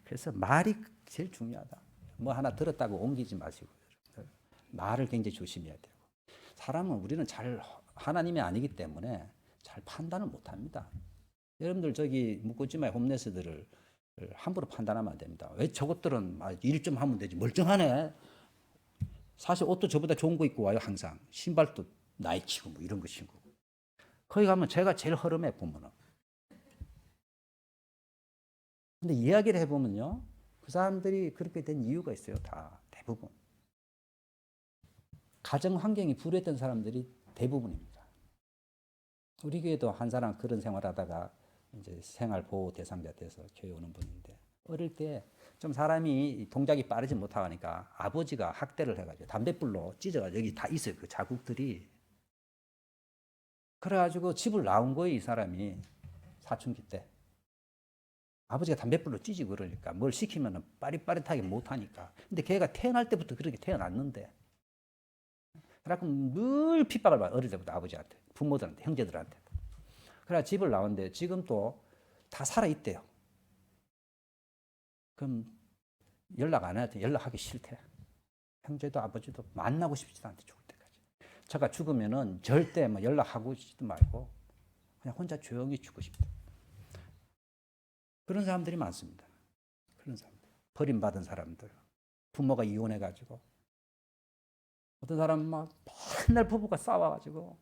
그래서 말이 제일 중요하다. 뭐 하나 들었다고 옮기지 마시고 말을 굉장히 조심해야 되고 사람은 우리는 잘 하나님이 아니기 때문에 잘 판단을 못합니다. 여러분들 저기 묻고지마의 홈레스들을 함부로 판단하면 안 됩니다. 왜 저것들은 일 좀 하면 되지 멀쩡하네. 사실 옷도 저보다 좋은 거 입고 와요. 항상 신발도 나이키고 뭐 이런 거 신고. 거기 가면 제가 제일 허름해 보면은. 근데 이야기를 해보면요 그 사람들이 그렇게 된 이유가 있어요. 다 대부분 가정 환경이 불우했던 사람들이 대부분입니다. 우리 교회도 한 사람 그런 생활하다가 이제 생활 보호 대상자 돼서 교회 오는 분인데 어릴 때 좀 사람이 동작이 빠르지 못하니까 아버지가 학대를 해가지고 담뱃불로 찢어가지고 여기 다 있어요. 그 자국들이. 그래가지고 집을 나온 거예요. 이 사람이 사춘기 때. 아버지가 담뱃불로 찢이고 그러니까 뭘 시키면 빠릿빠릿하게 못하니까. 근데 걔가 태어날 때부터 그렇게 태어났는데 그래갖고 늘 핍박을 받아. 어릴 때부터 아버지한테, 부모들한테, 형제들한테. 그래 집을 나왔는데 지금 또 다 살아있대요. 그럼 연락 안 해도 연락하기 싫대. 형제도 아버지도 만나고 싶지도 않대. 죽을 때까지. 제가 죽으면은 절대 뭐 연락하고 싶지도 말고 그냥 혼자 조용히 죽고 싶대. 그런 사람들이 많습니다. 그런 사람들. 버림받은 사람들. 부모가 이혼해가지고 어떤 사람은 막 맨날 부부가 싸워가지고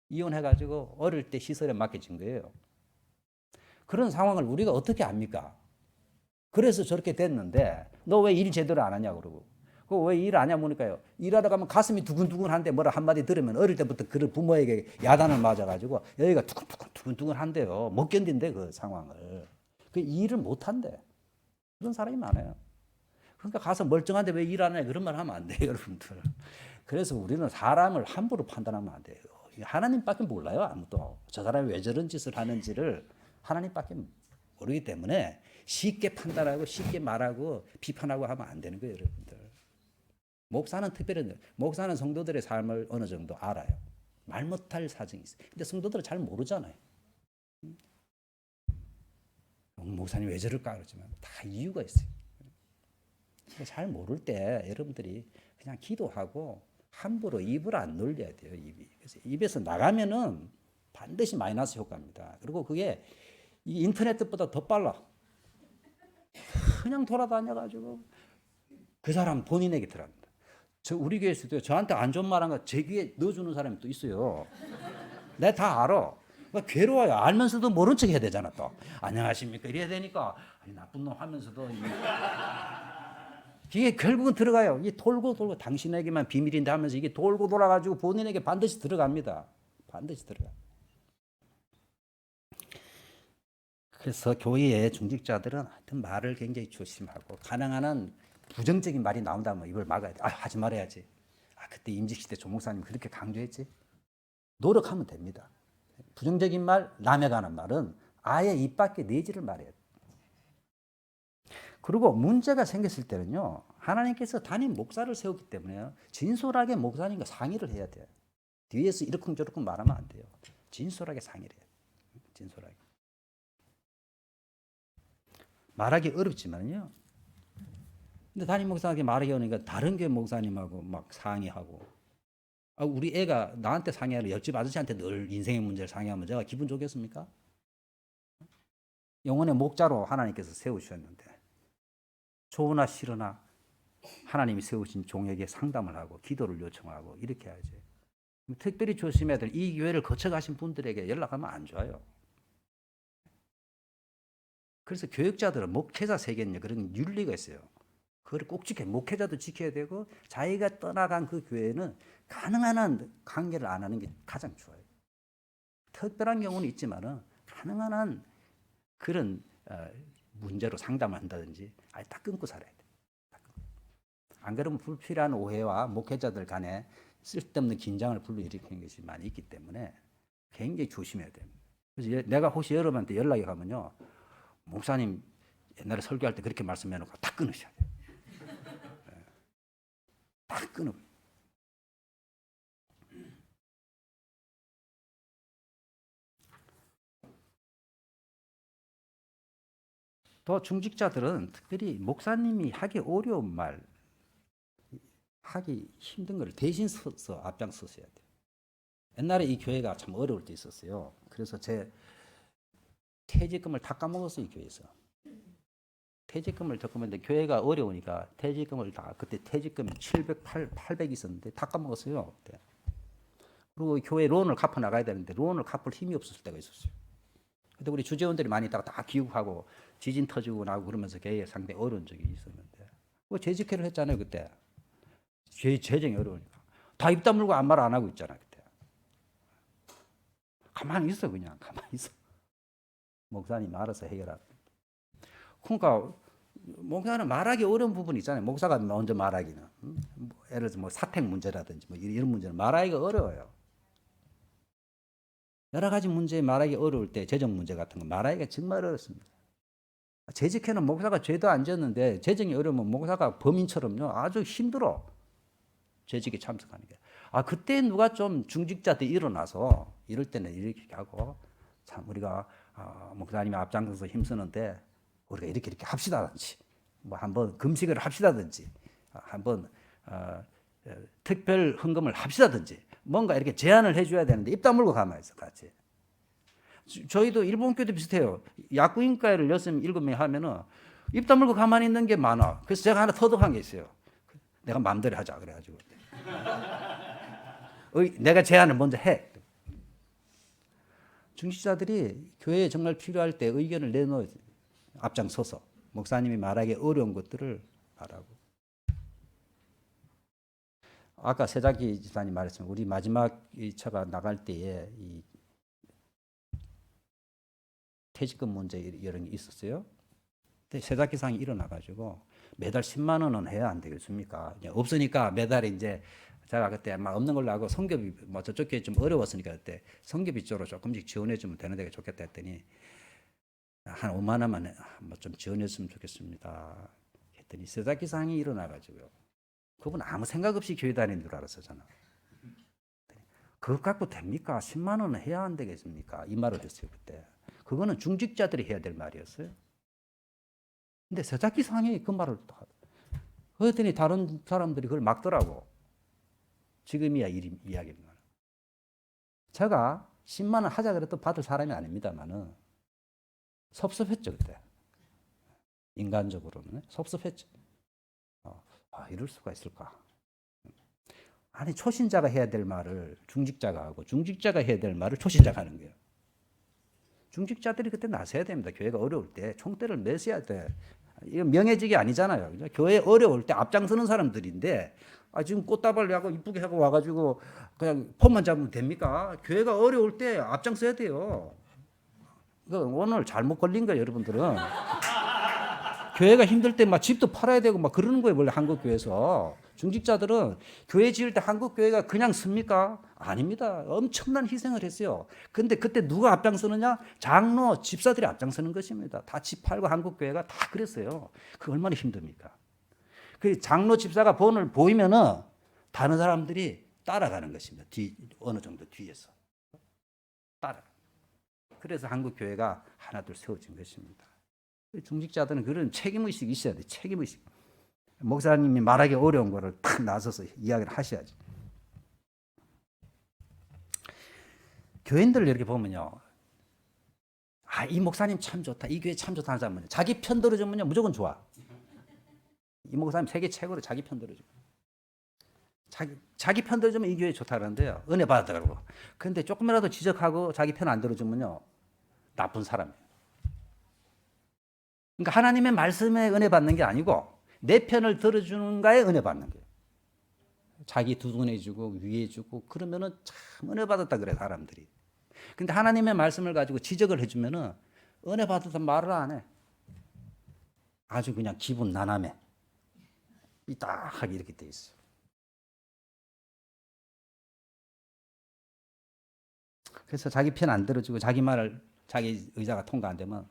이혼해가지고 어릴 때 시설에 맡겨진 거예요. 그런 상황을 우리가 어떻게 압니까? 그래서 저렇게 됐는데 너 왜 일 제대로 안 하냐 그러고 그거 왜 일 안 하냐 보니까요. 일하다 가면 가슴이 두근두근한데 뭐라 한마디 들으면 어릴 때부터 그런 부모에게 야단을 맞아가지고 여기가 두근두근한데요. 못 견딘대 그 상황을. 그 일을 못 한대. 그런 사람이 많아요. 그러니까 가서 멀쩡한데 왜 일 안 해? 그런 말 하면 안 돼요, 여러분들. 그래서 우리는 사람을 함부로 판단하면 안 돼요. 하나님밖에 몰라요, 아무도. 저 사람이 왜 저런 짓을 하는지를 하나님밖에 모르기 때문에 쉽게 판단하고 쉽게 말하고 비판하고 하면 안 되는 거예요, 여러분들. 목사는 특별히 목사는 성도들의 삶을 어느 정도 알아요. 말 못할 사정이 있어요. 근데 성도들은 잘 모르잖아요. 목사님 왜 저럴까 그러지만 다 이유가 있어요. 잘 모를 때 여러분들이 그냥 기도하고 함부로 입을 안 놀려야 돼요. 입이. 그래서 입에서 나가면은 반드시 마이너스 효과입니다. 그리고 그게 이 인터넷보다 더 빨라. 그냥 돌아다녀가지고 그 사람 본인에게 들어갑니다. 저 우리 교회에서도 저한테 안 좋은 말 한 거 제 귀에 넣어주는 사람이 또 있어요. 내가 다 알아. 괴로워요. 알면서도 모른 척 해야 되잖아 또. 안녕하십니까 이래야 되니까 아니, 나쁜 놈 하면서도 이게 결국은 들어가요. 이게 돌고 돌고 당신에게만 비밀인데 하면서 이게 돌고 돌아가지고 본인에게 반드시 들어갑니다. 반드시 들어가. 그래서 교회의 중직자들은 하여튼 말을 굉장히 조심하고 가능한 한 부정적인 말이 나온다면 이걸 막아야 돼. 아, 하지 말아야지. 아, 그때 임직시대 조 목사님 그렇게 강조했지. 노력하면 됩니다. 부정적인 말, 남에 관한 말은 아예 입 밖에 내지를 말해야 돼. 그리고 문제가 생겼을 때는요, 하나님께서 담임 목사를 세웠기 때문에 진솔하게 목사님과 상의를 해야 돼요. 뒤에서 이러쿵저러쿵 말하면 안 돼요. 진솔하게 상의를 해야 돼요. 진솔하게. 말하기 어렵지만요. 근데 담임 목사한테 말하기 어려우니까 다른 교회 목사님하고 막 상의하고, 아, 우리 애가 나한테 상의하려 옆집 아저씨한테 늘 인생의 문제를 상의하면 제가 기분 좋겠습니까? 영혼의 목자로 하나님께서 세우셨는데 좋으나 싫으나 하나님이 세우신 종에게 상담을 하고 기도를 요청하고 이렇게 해야지. 특별히 조심해야 될 이 교회를 거쳐가신 분들에게 연락하면 안 좋아요. 그래서 교육자들은 목회자 세계는 그런 윤리가 있어요. 그걸 꼭 지켜. 목회자도 지켜야 되고 자기가 떠나간 그 교회는 가능한 한 관계를 안 하는 게 가장 좋아요. 특별한 경우는 있지만은 가능한 한 그런 문제로 상담을 한다든지 아예 딱 끊고 살아야 돼. 안 그러면 불필요한 오해와 목회자들 간에 쓸데없는 긴장을 불러일으키는 것이 많이 있기 때문에 굉장히 조심해야 됩니다. 그래서 내가 혹시 여러분한테 연락이 가면요, 목사님 옛날에 설교할 때 그렇게 말씀해놓고 다 끊으셔야 돼요. 다 끊어. 또 중직자들은 특별히 목사님이 하기 어려운 말, 하기 힘든 걸 대신 서서 앞장서셔야 돼요. 옛날에 이 교회가 참 어려울 때 있었어요. 그래서 제 퇴직금을 다 까먹었어요, 이 교회에서. 퇴직금을 적금했는데 교회가 어려우니까 퇴직금을 다, 그때 퇴직금이 700, 800 있었는데 다 까먹었어요. 그때. 그리고 교회 론을 갚아 나가야 되는데 론을 갚을 힘이 없었을 때가 있었어요. 근데 우리 주재원들이 많이 있다가 다 귀국하고 지진 터지고 나고 그러면서 교회에 상당히 어려운 적이 있었는데 뭐 재직회를 했잖아요, 그때. 재정이 어려우니까. 다 입 다물고 아무 말 안 하고 있잖아, 그때. 가만히 있어, 그냥. 가만히 있어. 목사님 알아서 해결하고. 그러니까 목사는 말하기 어려운 부분이 있잖아요. 목사가 먼저 말하기는. 예를 들어서 뭐 사택 문제라든지 뭐 이런 문제는 말하기가 어려워요. 여러 가지 문제 말하기 어려울 때 재정 문제 같은 거 말하기가 정말 어렵습니다. 재직회는 목사가 죄도 안 졌는데 재정이 어려우면 목사가 범인처럼요 아주 힘들어. 재직에 참석하는 게. 아, 그때 누가 좀 중직자들 일어나서 이럴 때는 이렇게 하고 참 우리가 목사님이 앞장서서 힘쓰는데 우리가 이렇게 합시다든지 뭐 한번 금식을 합시다든지 한번 특별 헌금을 합시다든지 뭔가 이렇게 제안을 해줘야 되는데 입 다물고 가만히 있어 같이. 저희도 일본 교회도 비슷해요. 약구인과를 6, 7명 하면은 입 다물고 가만히 있는 게 많아. 그래서 제가 하나 터득한 게 있어요. 내가 마음대로 하자 그래가지고 내가 제안을 먼저 해. 중직자들이 교회에 정말 필요할 때 의견을 내놓아야 돼. 앞장서서 목사님이 말하기 어려운 것들을 말하고. 아까 세자기 집사님 말했지만 우리 마지막 차가 나갈 때에 이 퇴직금 문제 이런 게 있었어요. 근데 세자기상이 일어나가지고 매달 10만 원은 해야 안 되겠습니까? 없으니까 매달 이제 제가 그때 막 없는 걸로 하고 성교비 뭐 저쪽 게 좀 어려웠으니까 그때 성교비 쪽으로 조금씩 지원해주면 되는 데가 좋겠다 했더니 한 5만 원만 뭐 좀 지원했으면 좋겠습니다. 했더니 세자기상이 일어나가지고요. 그분 아무 생각 없이 교회 다니는 줄 알았어요, 저는. 그것 갖고 됩니까? 10만 원은 해야 안 되겠습니까? 이 말을 했어요, 그때. 그거는 중직자들이 해야 될 말이었어요. 근데 세자기상이 그 말을 또 그랬더니 다른 사람들이 그걸 막더라고. 지금이야 이야기입니다. 제가 10만 원 하자 그래도 받을 사람이 아닙니다만은 섭섭했죠, 그때. 인간적으로는 섭섭했죠. 이럴 수가 있을까? 아니, 초신자가 해야 될 말을 중직자가 하고 중직자가 해야 될 말을 초신자가 하는 거예요. 중직자들이 그때 나서야 됩니다. 교회가 어려울 때 총대를 메셔야 돼. 이거 명예직이 아니잖아요. 그죠? 교회 어려울 때 앞장서는 사람들인데 지금 꽃다발 하고 이쁘게 하고 와가지고 그냥 폰만 잡으면 됩니까? 교회가 어려울 때 앞장서야 돼요. 오늘 잘못 걸린 거예요, 여러분들은. 교회가 힘들 때 막 집도 팔아야 되고 막 그러는 거예요, 원래 한국 교회에서. 중직자들은 교회 지을 때 한국 교회가 그냥 씁니까? 아닙니다. 엄청난 희생을 했어요. 근데 그때 누가 앞장서느냐? 장로, 집사들이 앞장서는 것입니다. 다 집 팔고 한국 교회가 다 그랬어요. 그 얼마나 힘듭니까? 그 장로 집사가 본을 보이면은 다른 사람들이 따라가는 것입니다. 어느 정도 뒤에서 따라. 그래서 한국 교회가 하나둘 세워진 것입니다. 중직자들은 그런 책임의식이 있어야 돼. 책임의식. 목사님이 말하기 어려운 거를 탁 나서서 이야기를 하셔야지. 교인들 이렇게 보면요. 이 목사님 참 좋다. 이 교회 참 좋다 하는 사람은 자기 편 들어주면요. 무조건 좋아. 이 목사님 세계 최고로 자기 편 들어주고. 자기 편 들어주면 이 교회 좋다 그러는데요. 은혜 받았다고. 근데 조금이라도 지적하고 자기 편 안 들어주면요. 나쁜 사람이에요. 그러니까 하나님의 말씀에 은혜 받는 게 아니고 내 편을 들어주는가에 은혜 받는 거예요. 자기 두둔해주고 위해주고 그러면은 참 은혜 받았다 그래 사람들이. 근데 하나님의 말씀을 가지고 지적을 해주면은 은혜 받았다는 말을 안 해. 아주 그냥 기분 나남해. 삐딱하게 이렇게 돼 있어. 그래서 자기 편 안 들어주고 자기 말을 자기 의사가 통과 안 되면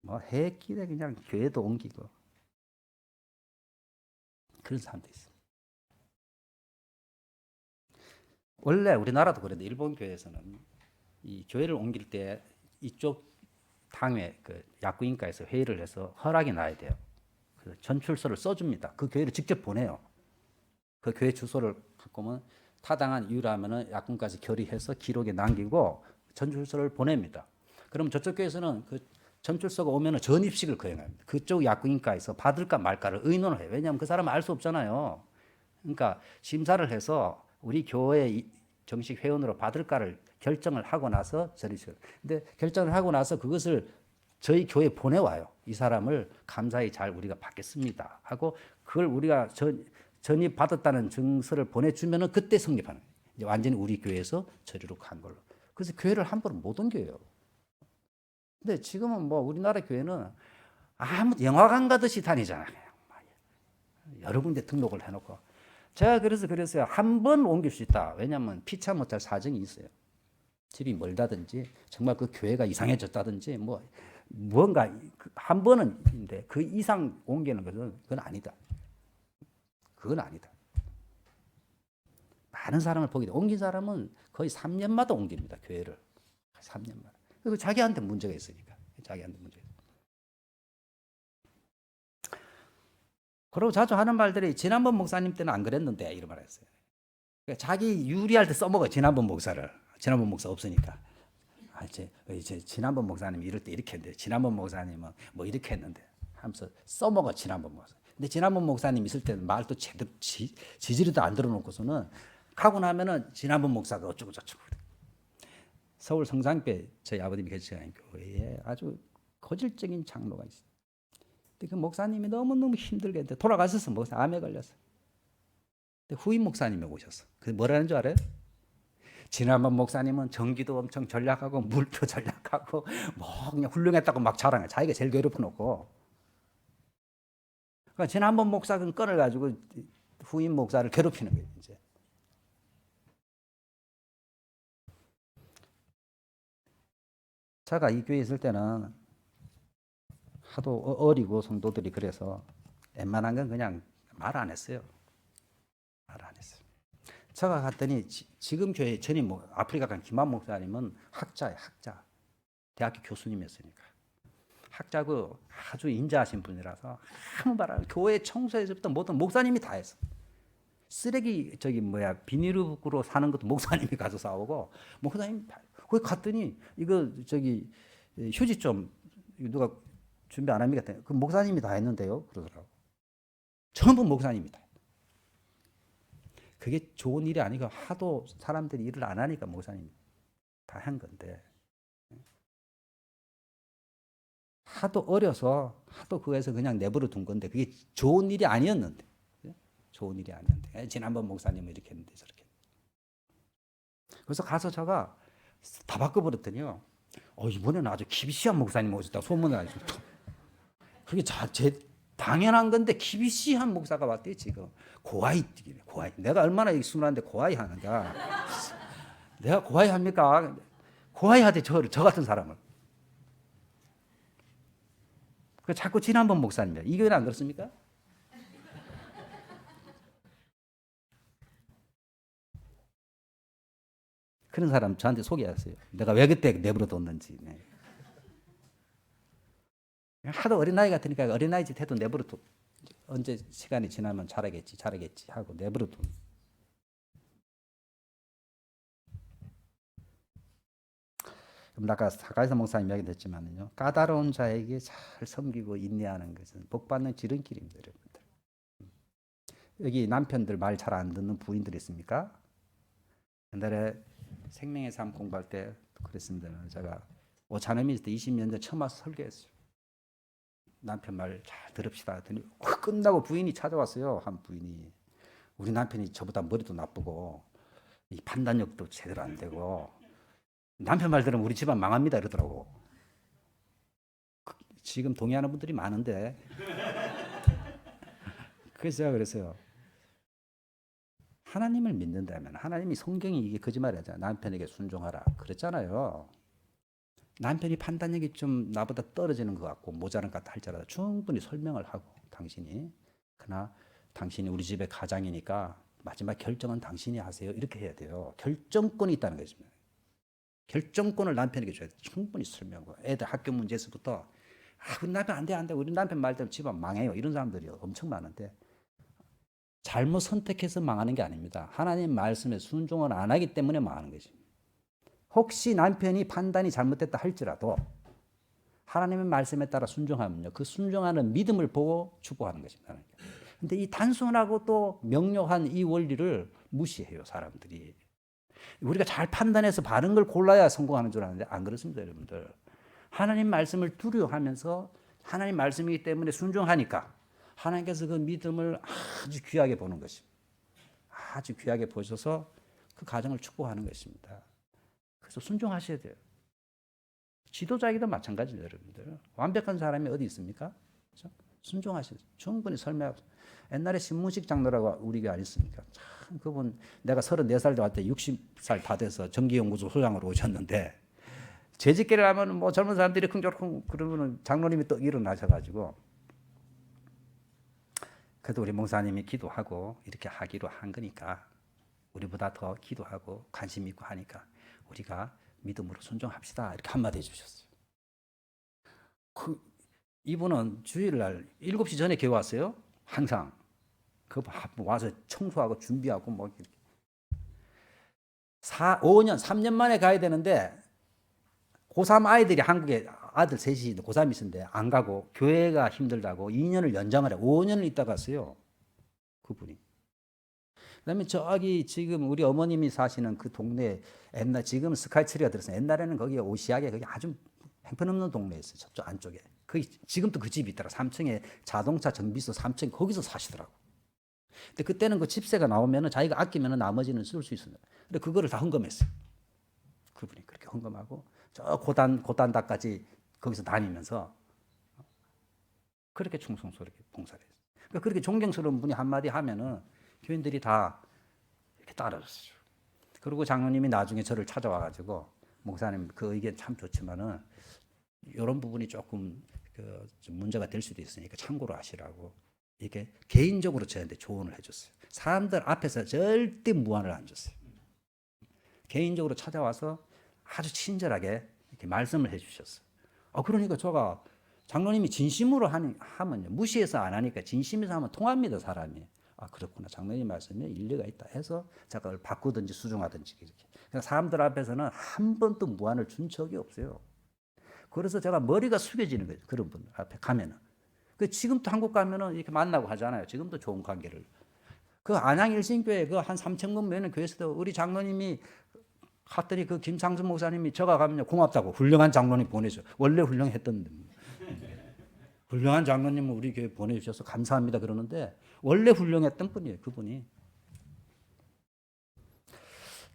뭐 해끼래 그냥 교회도 옮기고 그런 사람도 있어. 원래 우리나라도 그런데 일본 교회에서는 이 교회를 옮길 때 이쪽 당회 그 약구인가에서 회의를 해서 허락이 나야 돼요. 그래서 전출서를 써줍니다. 그 교회를 직접 보내요. 그 교회 주소를 갖고 오면 타당한 이유라면은 약군까지 결의해서 기록에 남기고 전출서를 보냅니다. 그럼 저쪽 교회에서는 그 전출서가 오면은 전입식을 거행합니다. 그쪽 약국인가에서 받을까 말까를 의논을 해요. 왜냐하면 그 사람은 알 수 없잖아요. 그러니까 심사를 해서 우리 교회 정식 회원으로 받을까를 결정을 하고 나서 전입식을. 근데 결정을 하고 나서 그것을 저희 교회에 보내와요. 이 사람을 감사히 잘 우리가 받겠습니다 하고 그걸 우리가 전입 받았다는 증서를 보내주면은 그때 성립하는 거예요. 이제 완전히 우리 교회에서 저리로 간 걸로. 그래서 교회를 함부로 못 옮겨요. 근데 지금은 뭐 우리나라 교회는 아무 영화관 가듯이 다니잖아요. 여러 군데 등록을 해놓고. 제가 그래서요. 한 번 옮길 수 있다. 왜냐하면 피차 못할 사정이 있어요. 집이 멀다든지 정말 그 교회가 이상해졌다든지 뭐 무언가 한 번은 있는데 그 이상 옮기는 것은 그건 아니다. 그건 아니다. 많은 사람을 보게 돼. 옮긴 사람은 거의 3년마다 옮깁니다. 교회를. 3년마다. 그리고 자기한테 문제가 있으니까. 자기한테 문제가 있으니까. 그리고 자주 하는 말들이 지난번 목사님 때는 안 그랬는데 이런 말 했어요. 그러니까 자기 유리할 때 써먹어요. 지난번 목사를. 지난번 목사 없으니까. 이제 지난번 목사님이 이럴 때 이렇게 했는데 지난번 목사님은 뭐 이렇게 했는데 하면서 써먹어 지난번 목사. 근데 지난번 목사님 있을 때는 말도 제대로 지지리도 안 들어놓고서는 가고 나면은 지난번 목사가 어쩌고 저쩌고 그래. 서울 성산교회 저희 아버님이 개척한 교회에 아주 고질적인 장로가 있어요. 근데 그 목사님이 너무너무 힘들게 했는데 돌아가셨어. 목사 암에 걸렸어. 근데 후임 목사님이 오셨어. 그 뭐라는 줄 알아요? 지난번 목사님은 전기도 엄청 전략하고 물도 전략하고 뭐 그냥 훌륭했다고 막 자랑해. 자기가 제일 괴롭혀놓고. 그러니까 지난번 목사는 건을 가지고 후임 목사를 괴롭히는 거예요. 이제. 제가 이 교회에 있을 때는 하도 어리고 성도들이 그래서 웬만한 건 그냥 말 안 했어요. 말 안 했어요. 제가 갔더니 지금 교회 전임 아프리카 간 김한 목사님은 학자예요. 학자. 대학교 교수님이었으니까. 학자고 아주 인자하신 분이라서 아무 말 안 해요. 교회 청소에서부터 모든 목사님이 다 했어. 쓰레기 비닐으로 사는 것도 목사님이 가서 싸우고 목사님 거기 갔더니 이거 휴지 좀 누가 준비 안 합니까? 그 목사님이 다 했는데요. 그러더라고. 전부 목사님이 다. 그게 좋은 일이 아니고 하도 사람들이 일을 안 하니까 목사님이 다 한 건데 하도 어려서 하도 그거에서 그냥 내버려 둔 건데 그게 좋은 일이 아니었는데 좋은 일이 아니었는데 지난번 목사님은 이렇게 했는데 저렇게 그래서 가서 제가 다 바꿔버렸더니요 이번에는 아주 기비시한 목사님 오셨다 소문을 아주 그게 제 당연한 건데 기비시한 목사가 왔대요 지금 고아이 내가 얼마나 순한데 고아이 하는가 내가 고아이 합니까 고아이 하대 저 같은 사람을 그 자꾸 지난번 목사님이야 이 교회는 안 그렇습니까? 그런 사람 저한테 소개하세요. 내가 왜 그때 내버려 뒀는지. 네. 하도 어린아이 같으니까 어린아이 짓 해도 내버려 둬. 언제 시간이 지나면 잘하겠지 하고 내버려 둔. 그럼 아까 사가이사 목사님 이야기도 했지만요. 까다로운 자에게 잘 섬기고 인내하는 것은 복받는 지름길입니다. 여러분들. 여기 남편들 말 잘 안 듣는 부인들 있습니까? 옛날에 생명의 삶 공부할 때 그랬습니다. 제가 오차남이 있을 때 20년 전 처음 와서 설교했어요. 남편 말 잘 들읍시다 하더니 끝나고 부인이 찾아왔어요. 한 부인이 우리 남편이 저보다 머리도 나쁘고 이 판단력도 제대로 안 되고 남편 말 들으면 우리 집안 망합니다 이러더라고. 지금 동의하는 분들이 많은데 그래서 제가 그랬어요. 하나님을 믿는다면 하나님이 성경이 이게 거짓말이잖아. 남편에게 순종하라 그랬잖아요. 남편이 판단력이 좀 나보다 떨어지는 것 같고 모자란 것 같다 할지라도 충분히 설명을 하고 그러나 당신이 우리 집의 가장이니까 마지막 결정은 당신이 하세요. 이렇게 해야 돼요. 결정권이 있다는 것입니다. 결정권을 남편에게 줘야 돼. 충분히 설명하고 애들 학교 문제에서부터 우리 남편 안 돼. 우리 남편 말 때문에 집안 망해요. 이런 사람들이 엄청 많은데 잘못 선택해서 망하는 게 아닙니다. 하나님 말씀에 순종을 안 하기 때문에 망하는 것입니다. 혹시 남편이 판단이 잘못됐다 할지라도 하나님의 말씀에 따라 순종하면요. 그 순종하는 믿음을 보고 축복하는 것입니다. 그런데 이 단순하고 또 명료한 이 원리를 무시해요. 사람들이. 우리가 잘 판단해서 바른 걸 골라야 성공하는 줄 아는데 안 그렇습니다. 여러분들. 하나님 말씀을 두려워하면서 하나님 말씀이기 때문에 순종하니까 하나님께서 그 믿음을 아주 귀하게 보는 것입니다. 아주 귀하게 보셔서 그 가정을 축복하는 것입니다. 그래서 순종하셔야 돼요. 지도자에게도 마찬가지입니다. 여러분들. 완벽한 사람이 어디 있습니까? 그렇죠? 순종하셔야 돼요. 충분히 설명하고. 옛날에 신문식 장로라고 우리가 안 있습니까? 참 그분 내가 34살 때 왔을 때 60살 다 돼서 정기연구소 소장으로 오셨는데 재직기를 하면 뭐 젊은 사람들이 흥조로쿵 그러면은 장로님이 또 일어나셔가지고 그래도 우리 목사님이 기도하고 이렇게 하기로 한 거니까 우리보다 더 기도하고 관심 있고 하니까 우리가 믿음으로 순종합시다 이렇게 한마디 해주셨어요. 이분은 주일날 7시 전에 교회 왔어요. 항상 그 와서 청소하고 준비하고 뭐 5년 3년 만에 가야 되는데 고3 아이들이 한국에 아들 셋이 고3이 있었는데 안 가고 교회가 힘들다고 2년을 연장을 해 5년을 있다 갔어요. 그분이. 그다음에 저기 지금 우리 어머님이 사시는 그 동네 옛날 지금 스카이트리가 들었어요. 옛날에는 거기 오시하게 거기 아주 형편없는 동네였어요. 저쪽 안쪽에. 지금도 그 집이 있더라. 3층에 자동차 정비소 3층 거기서 사시더라고. 근데 그때는 그 집세가 나오면은 자기가 아끼면은 나머지는 쓸 수 있습니다. 근데 그거를 다 헌금했어요. 그분이 그렇게 헌금하고 저 고단다까지 거기서 다니면서 그렇게 충성스럽게 봉사를 했어요. 그러니까 그렇게 존경스러운 분이 한마디 하면은 교인들이 다 이렇게 따라줬어요. 그리고 장로님이 나중에 저를 찾아와가지고 목사님 그 의견 참 좋지만은 이런 부분이 조금 좀 문제가 될 수도 있으니까 참고로 하시라고 이렇게 개인적으로 저한테 조언을 해줬어요. 사람들 앞에서 절대 무안을 안 줬어요. 개인적으로 찾아와서 아주 친절하게 이렇게 말씀을 해주셨어요. 그러니까 제가 장로님이 진심으로 하면요 무시해서 안 하니까 진심에서 하면 통합니다 사람이. 그렇구나 장로님 말씀에 일리가 있다 해서 제가 그걸 바꾸든지 수정하든지 이렇게. 그러니까 사람들 앞에서는 한 번도 무안을 준 적이 없어요. 그래서 제가 머리가 숙여지는 거예요. 그런 분 앞에 가면은. 지금도 한국 가면은 이렇게 만나고 하잖아요. 지금도 좋은 관계를. 그 안양 일신교회 그 한 3,000건 모이는 교회에서도 우리 장로님이 갔더니 그 김상수 목사님이 저가 가면 고맙다고 훌륭한 장로님 보내줘. 원래 훌륭했던 훌륭한 장로님을 우리 교회 보내주셔서 감사합니다 그러는데 원래 훌륭했던 분이에요. 그분이.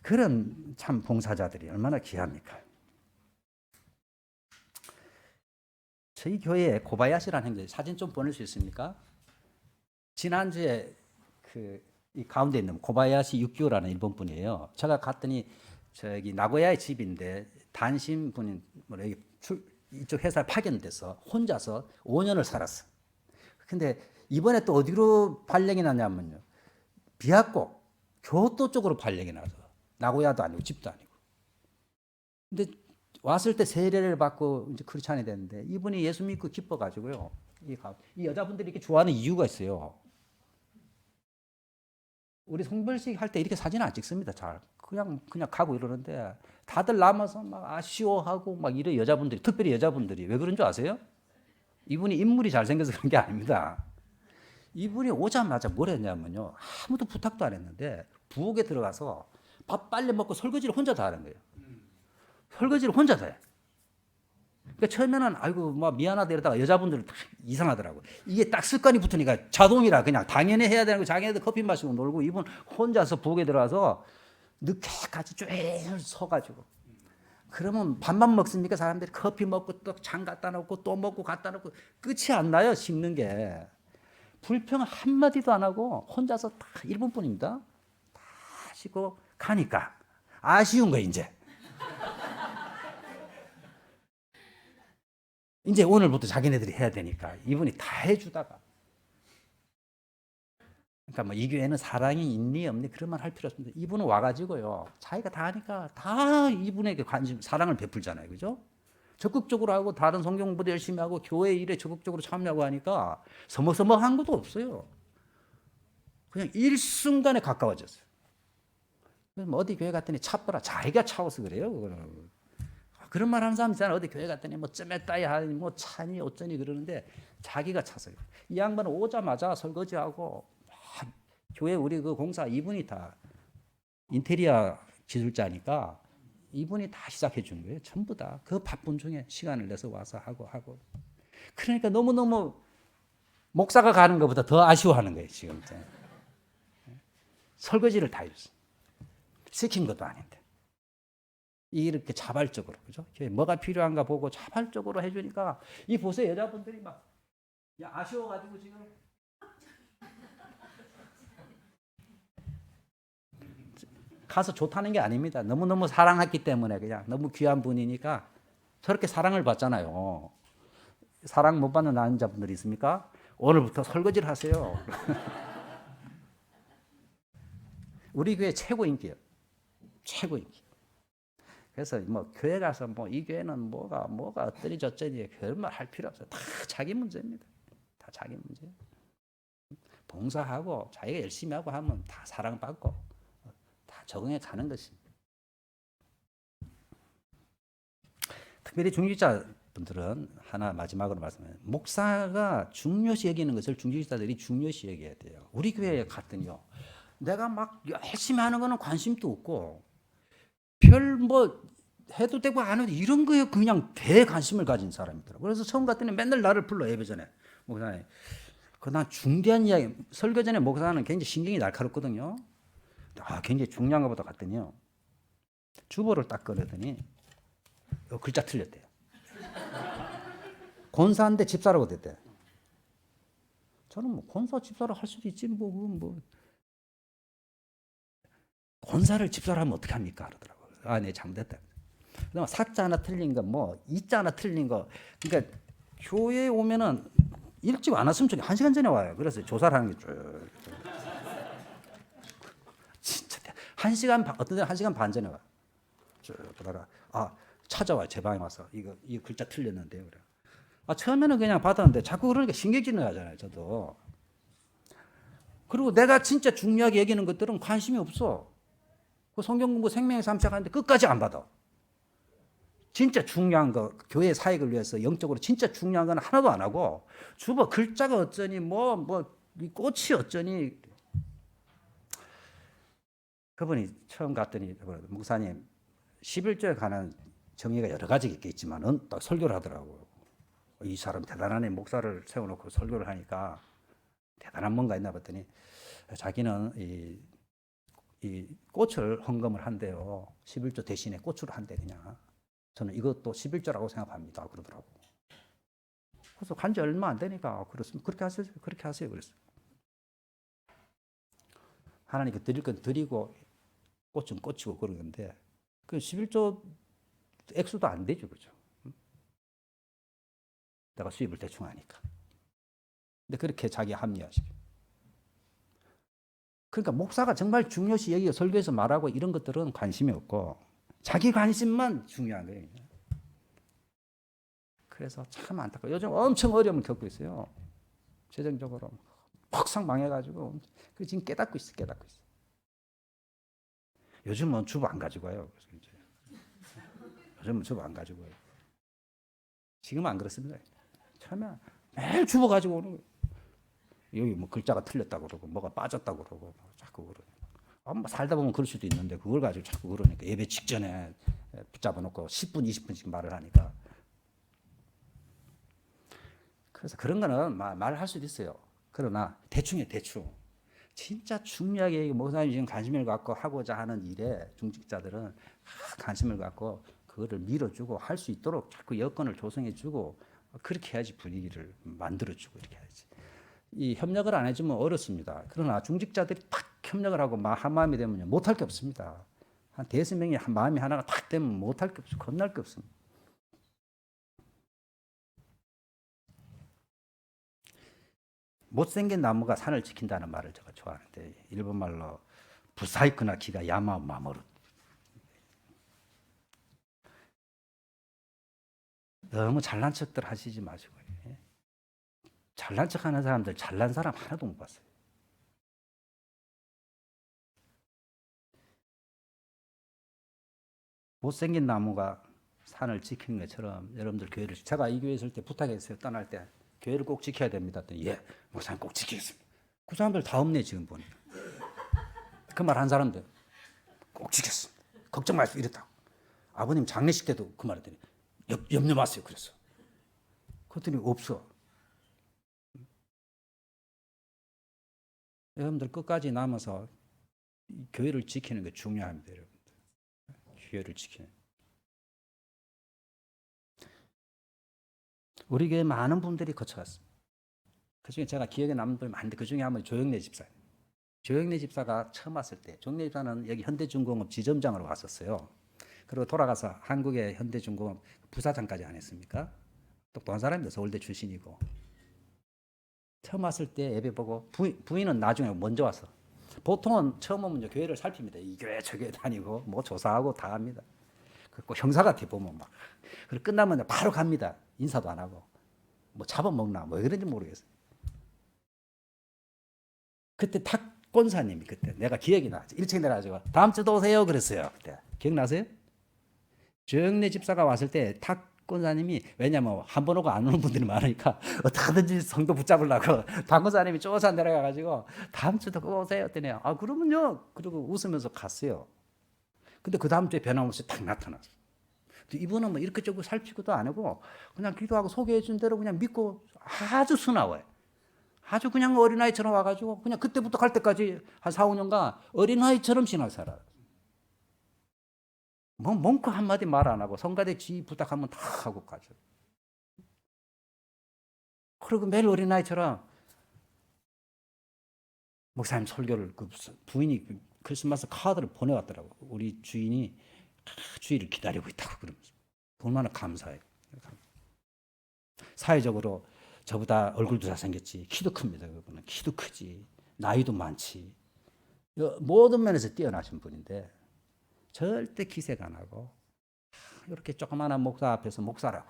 그런 참 봉사자들이 얼마나 귀합니까? 저희 교회에 고바야시라는 형제 사진 좀 보낼 수 있습니까? 지난주에 이 가운데 있는 고바야시 육교라는 일본 분이에요. 제가 갔더니 저기 나고야의 집인데 단신 분이 이쪽 회사에 파견돼서 혼자서 5년을 살았어. 근데 이번에 또 어디로 발령이 나냐면요. 비학고 교토 쪽으로 발령이 나서 나고야도 아니고 집도 아니고. 근데 왔을 때 세례를 받고 이제 크리스찬이 됐는데 이분이 예수 믿고 기뻐가지고요. 이 여자분들이 이렇게 좋아하는 이유가 있어요. 우리 송별식 할 때 이렇게 사진 안 찍습니다. 잘 그냥 가고 이러는데 다들 남아서 막 아쉬워하고 막 이래 여자분들이 특별히 여자분들이 왜 그런 줄 아세요? 이분이 인물이 잘생겨서 그런 게 아닙니다. 이분이 오자마자 뭘 했냐면요. 아무도 부탁도 안 했는데 부엌에 들어가서 밥 빨리 먹고 설거지를 혼자 다 하는 거예요. 설거지를 혼자 다 해. 그러니까 처음에는 아이고 뭐 미안하다 이러다가 여자분들은 다 이상하더라고. 이게 딱 습관이 붙으니까 자동이라 그냥 당연히 해야 되는 거 자기네들 커피 마시고 놀고 이분 혼자서 부엌에 들어가서 늦게까지 쭉 서가지고 그러면 밥만 먹습니까? 사람들이 커피 먹고 또 장 갖다 놓고 또 먹고 갖다 놓고 끝이 안 나요. 씹는 게. 불평 한마디도 안 하고 혼자서 다 1분 뿐입니다. 다 하시고 가니까 아쉬운 거예요 이제. 이제 오늘부터 자기네들이 해야 되니까 이분이 다 해주다가 그러니까 뭐 이 교회는 사랑이 있니 없니 그런 말 할 필요 없습니다. 이분은 와가지고요 자기가 다 하니까 다 이분에게 관심 사랑을 베풀잖아요, 그죠? 적극적으로 하고 다른 성경 공부도 열심히 하고 교회 일에 적극적으로 참여하고 하니까 서먹서먹한 것도 없어요. 그냥 일순간에 가까워졌어요. 그래서 뭐 어디 교회 갔더니 차더라 자기가 차워서 그래요. 그거는. 그런 말 하는 사람 있잖아요. 어디 교회 갔더니 뭐 쨈했다야 하니 뭐 차니 어쩌니 그러는데 자기가 차서요. 이 양반은 오자마자 설거지하고 교회 우리 그 공사 이분이 다 인테리어 기술자니까 이분이 다 시작해 준 거예요. 전부 다. 그 바쁜 중에 시간을 내서 와서 하고. 그러니까 너무너무 목사가 가는 것보다 더 아쉬워하는 거예요. 지금. 설거지를 다 해줬어요. 시킨 것도 아닌데. 이렇게 자발적으로, 그죠? 뭐가 필요한가 보고 자발적으로 해주니까 이 보세요. 여자분들이 막 아쉬워가지고 지금 가서 좋다는 게 아닙니다. 너무너무 사랑했기 때문에 그냥 너무 귀한 분이니까 저렇게 사랑을 받잖아요. 사랑 못 받는 남자분들이 있습니까? 오늘부터 설거지를 하세요. 우리 교회 최고 인기예요. 최고 인기. 그래서 뭐 교회 가서 뭐 이 교회는 뭐가 어떠니 저쩌니 그런 말 할 필요 없어요. 다 자기 문제입니다. 다 자기 문제. 봉사하고 자기가 열심히 하고 하면 다 사랑받고 다 적응해 가는 것입니다. 특별히 중직자 분들은 하나 마지막으로 말씀해요. 목사가 중요시 여기는 것을 중직자들이 중요시 여겨야 돼요. 우리 교회에 갔더니요. 내가 막 열심히 하는 거는 관심도 없고 별 뭐 해도 되고 안 해도 이런 거에 그냥 대관심을 가진 사람이더라고요. 그래서 처음 갔더니 맨날 나를 불러 예배 전에. 목사님. 난 중대한 이야기, 설교 전에 목사는 굉장히 신경이 날카롭거든요. 굉장히 중요한 것보다 갔더니요. 주보를 딱 꺼내더니 글자 틀렸대요. 권사인데 집사라고 됐대. 저는 뭐 권사 집사로 할 수도 있지 뭐 권사를 집사로 하면 어떻게 합니까? 그러더라고요. 네, 잘못했다. 그다음에 사자 하나 틀린 거, 뭐 이자 하나 틀린 거. 그러니까 교회에 오면은 일찍 안 왔으면 좋겠어요. 1시간 전에 와요. 그래서 조사를 하는 게 쭉. 진짜 1시간 반, 어떤 데는 1시간 반 전에 와. 쭉 보다가 찾아와요. 제 방에 와서 이 글자 틀렸는데요. 그래. 처음에는 그냥 받았는데 자꾸 그러니까 신경질을 하잖아요. 저도. 그리고 내가 진짜 중요하게 여기는 것들은 관심이 없어. 그 성경 공부 생명의 삼착하는데 끝까지 안 받아. 진짜 중요한 거, 교회 사역을 위해서 영적으로 진짜 중요한 건 하나도 안 하고 주보 글자가 어쩌니 이 꽃이 어쩌니. 그분이 처음 갔더니 목사님 11조에 관한 정의가 여러 가지 있겠지만은 딱 설교를 하더라고요. 이 사람 대단하네. 목사를 세워놓고 설교를 하니까 대단한 뭔가 있나 봤더니 자기는 이 꽃을 헌금을 한대요. 11조 대신에 꽃으로 한대 그냥. 저는 이것도 11조라고 생각합니다. 그러더라고. 그래서 간지 얼마 안 되니까 그렇습니다. 그렇게 하세요. 그렇게 하세요. 그랬어요. 하나님께 드릴 건 드리고 꽃은 꽃이고 그런 건데 그 11조 액수도 안 되죠. 그죠? 내가 수입을 대충 하니까. 근데 그렇게 자기 합리화시켜. 그러니까 목사가 정말 중요시 여기가 설교에서 말하고 이런 것들은 관심이 없고 자기 관심만 중요한 거예요. 그래서 참 안타까워요. 요즘 엄청 어려움을 겪고 있어요. 재정적으로 퍽상 망해가지고 지금 깨닫고 있어. 요즘은 주부 안 가지고 와요. 그래서 이제 요즘은 주부 안 가지고 와요. 지금은 안 그렇습니다. 처음에 매일 주부 가지고 오는 거예요. 여기 뭐 글자가 틀렸다고 그러고 뭐가 빠졌다고 그러고 자꾸 그러니까 뭐 살다 보면 그럴 수도 있는데 그걸 가지고 자꾸 그러니까 예배 직전에 붙잡아 놓고 10분 20분씩 말을 하니까 그래서 그런 거는 말을 할 수도 있어요. 그러나 대충이에요. 대충. 진짜 중요하게 목사님이 지금 관심을 갖고 하고자 하는 일에 중직자들은 관심을 갖고 그거를 밀어주고 할 수 있도록 자꾸 여건을 조성해주고 그렇게 해야지 분위기를 만들어주고 이렇게 해야지. 이 협력을 안 해주면 어렵습니다. 그러나 중직자들이 탁 협력을 하고 한 마음이 되면 못할 게 없습니다. 한 대여섯 명이 한 마음이 하나가 탁 되면 못할 게 없어. 겁날 게 없습니다. 못생긴 나무가 산을 지킨다는 말을 제가 좋아하는데 일본말로 부사이크나 기가 야마 마모루. 너무 잘난 척들 하시지 마시고 잘난 척하는 사람들 잘난 사람 하나도 못 봤어요. 못생긴 나무가 산을 지키는 것처럼 여러분들 교회를 제가 이 교회 있을 때 부탁했어요. 떠날 때 교회를 꼭 지켜야 됩니다. 예, 목사님 꼭 지키겠습니다. 그 사람들 다 없네 지금 보니까. 그 말 한 사람들 꼭 지켰습니다. 걱정 마세요 이랬다고. 아버님 장례식 때도 그 말 했더니 염려 마세요 그랬어. 그랬더니 없어. 여러분들 끝까지 남아서 교회를 지키는 게 중요합니다. 여러분들. 교회를 지키는. 우리 교회 많은 분들이 거쳐갔습니다. 그중에 제가 기억에 남는 분이 많은데 그중에 한 분 조영래 집사님. 조영래 집사가 처음 왔을 때 조영래 집사는 여기 현대중공업 지점장으로 왔었어요. 그리고 돌아가서 한국의 현대중공업 부사장까지 안 했습니까? 똑똑한 사람입니다. 서울대 출신이고. 처음 왔을 때 예배 보고 부인은 나중에 먼저 왔어. 보통은 처음 오면 이제 교회를 살핍니다. 이 교회 저 교회 다니고 뭐 조사하고 다 합니다. 꼭 형사 같아 보면 막. 그리고 끝나면 바로 갑니다. 인사도 안 하고. 뭐 잡아먹나 뭐 왜 그런지 모르겠어요. 그때 탁권사님이 그때 내가 기억이 나. 1층 내려가지고 다음 주도 오세요 그랬어요. 그때 기억나세요? 조영래 집사가 왔을 때 탁권사님이 왜냐면 한 번 오고 안 오는 분들이 많으니까 어떻게든지 성도 붙잡으려고 당권사님이 쫓아 내려가가지고 다음 주도 꼭 오세요 했더니 아 그러면요 그리고 웃으면서 갔어요. 근데 그 다음 주에 변함없이 탁 나타났어. 이분은 뭐 이렇게 저렇게 살피고도 안 하고 그냥 기도하고 소개해 준 대로 그냥 믿고 아주 순하워요. 아주 그냥 어린아이처럼 와가지고 그냥 그때부터 갈 때까지 한 4, 5년간 어린아이처럼 신앙 살아요. 뭐 멍크 한마디 말 안 하고 성가대 지 부탁하면 다 하고 가죠. 그리고 매일 어린아이처럼 목사님 설교를 그 부인이 크리스마스 카드를 보내왔더라고. 우리 주인이 주일을 기다리고 있다고 그러면서 얼마나 감사해요. 사회적으로 저보다 얼굴도 잘생겼지 키도 큽니다. 그분은 키도 크지 나이도 많지 모든 면에서 뛰어나신 분인데 절대 기색 안 하고 이렇게 조그마한 목사 앞에서 목사라고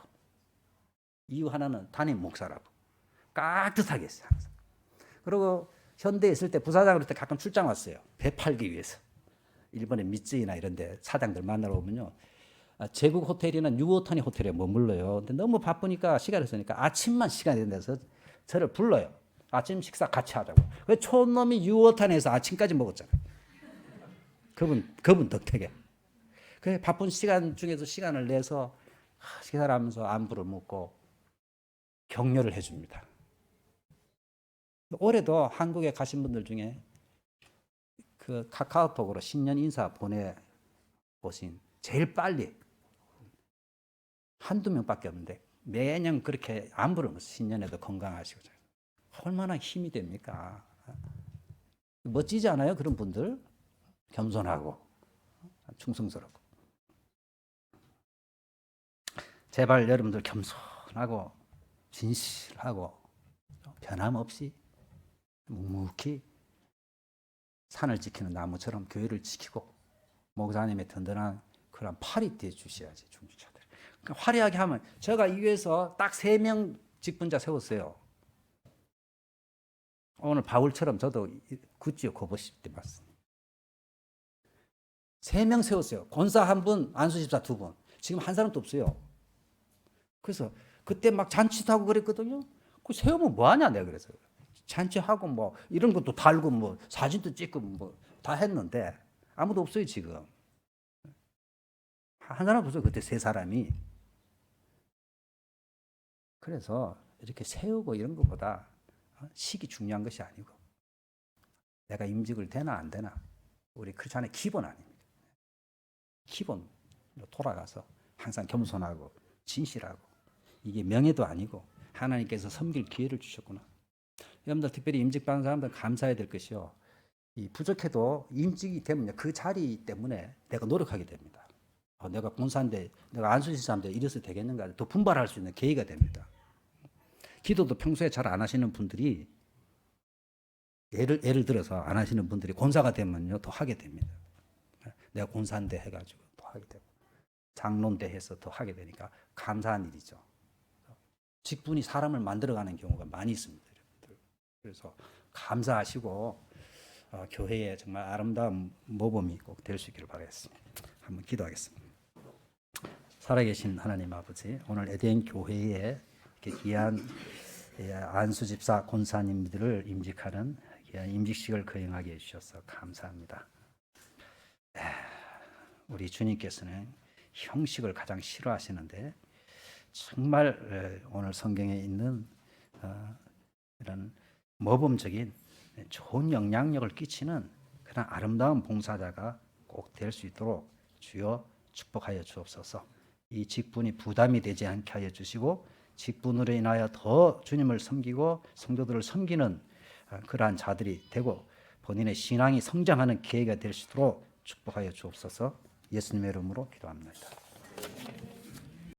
이유 하나는 담임 목사라고 깍듯하게 했어요. 항상. 그리고 현대에 있을 때 부사장으로 때 가끔 출장 왔어요. 배 팔기 위해서 일본의 미쯔이나 이런 데 사장들 만나러 오면요 제국 호텔이나 뉴오타니 호텔에 머물러요. 근데 너무 바쁘니까 시간이 없으니까 아침만 시간이 된다 해서 저를 불러요. 아침 식사 같이 하자고. 그 촌놈이 뉴오타니에서 아침까지 먹었잖아요. 그분 덕택에. 그 바쁜 시간 중에서 시간을 내서 식사를 하면서 안부를 묻고 격려를 해줍니다. 올해도 한국에 가신 분들 중에 그 카카오톡으로 신년 인사 보내보신 제일 빨리 한두 명밖에 없는데 매년 그렇게 안부를 신년에도 건강하시고 얼마나 힘이 됩니까? 멋지지 않아요? 그런 분들 겸손하고 충성스럽고 제발 여러분들 겸손하고 진실하고 변함없이 묵묵히 산을 지키는 나무처럼 교회를 지키고 목사님의 든든한 그런 팔이 돼 주셔야지 중직자들. 그러니까 화려하게 하면 제가 이 교회에서 딱 3명 직분자 세웠어요. 오늘 바울처럼 저도 굿지요 고보십 때 봤습니다. 3명 세웠어요. 권사 1분, 안수집사 2분. 지금 한 사람도 없어요. 그래서 그때 막 잔치도 하고 그랬거든요. 그 세우면 뭐 하냐 내가 그래서. 잔치하고 뭐 이런 것도 달고 뭐 사진도 찍고 뭐 다 했는데 아무도 없어요 지금. 한 사람도 없어요. 그때 3사람이. 그래서 이렇게 세우고 이런 것보다 식이 중요한 것이 아니고 내가 임직을 되나 안 되나 우리 크리스찬의 기본 아닙니까? 기본으로 돌아가서 항상 겸손하고 진실하고 이게 명예도 아니고 하나님께서 섬길 기회를 주셨구나. 여러분들 특별히 임직 받은 사람들 감사해야 될 것이요. 이 부족해도 임직이 되면 그 자리 때문에 내가 노력하게 됩니다. 내가 권사인데 내가 안수집사인데 이래서 되겠는가 더 분발할 수 있는 계기가 됩니다. 기도도 평소에 잘 안 하시는 분들이 예를 들어서 안 하시는 분들이 권사가 되면요 더 하게 됩니다. 내가 권사인데 해가지고 더 하게 되고 장로인데 해서 더 하게 되니까 감사한 일이죠. 직분이 사람을 만들어가는 경우가 많이 있습니다. 그래서 감사하시고 교회에 정말 아름다운 모범이 꼭 될 수 있기를 바라겠습니다. 한번 기도하겠습니다. 살아계신 하나님 아버지, 오늘 에덴 교회에 이렇게 귀한 안수집사 권사님들을 임직하는 귀한 임직식을 거행하게 해주셔서 감사합니다. 우리 주님께서는 형식을 가장 싫어하시는데 정말 오늘 성경에 있는 이런 모범적인 좋은 영향력을 끼치는 그런 아름다운 봉사자가 꼭 될 수 있도록 주여 축복하여 주옵소서. 이 직분이 부담이 되지 않게 하여 주시고 직분으로 인하여 더 주님을 섬기고 성도들을 섬기는 그러한 자들이 되고 본인의 신앙이 성장하는 기회가 될 수 있도록 축복하여 주옵소서. 예수님의 이름으로 기도합니다.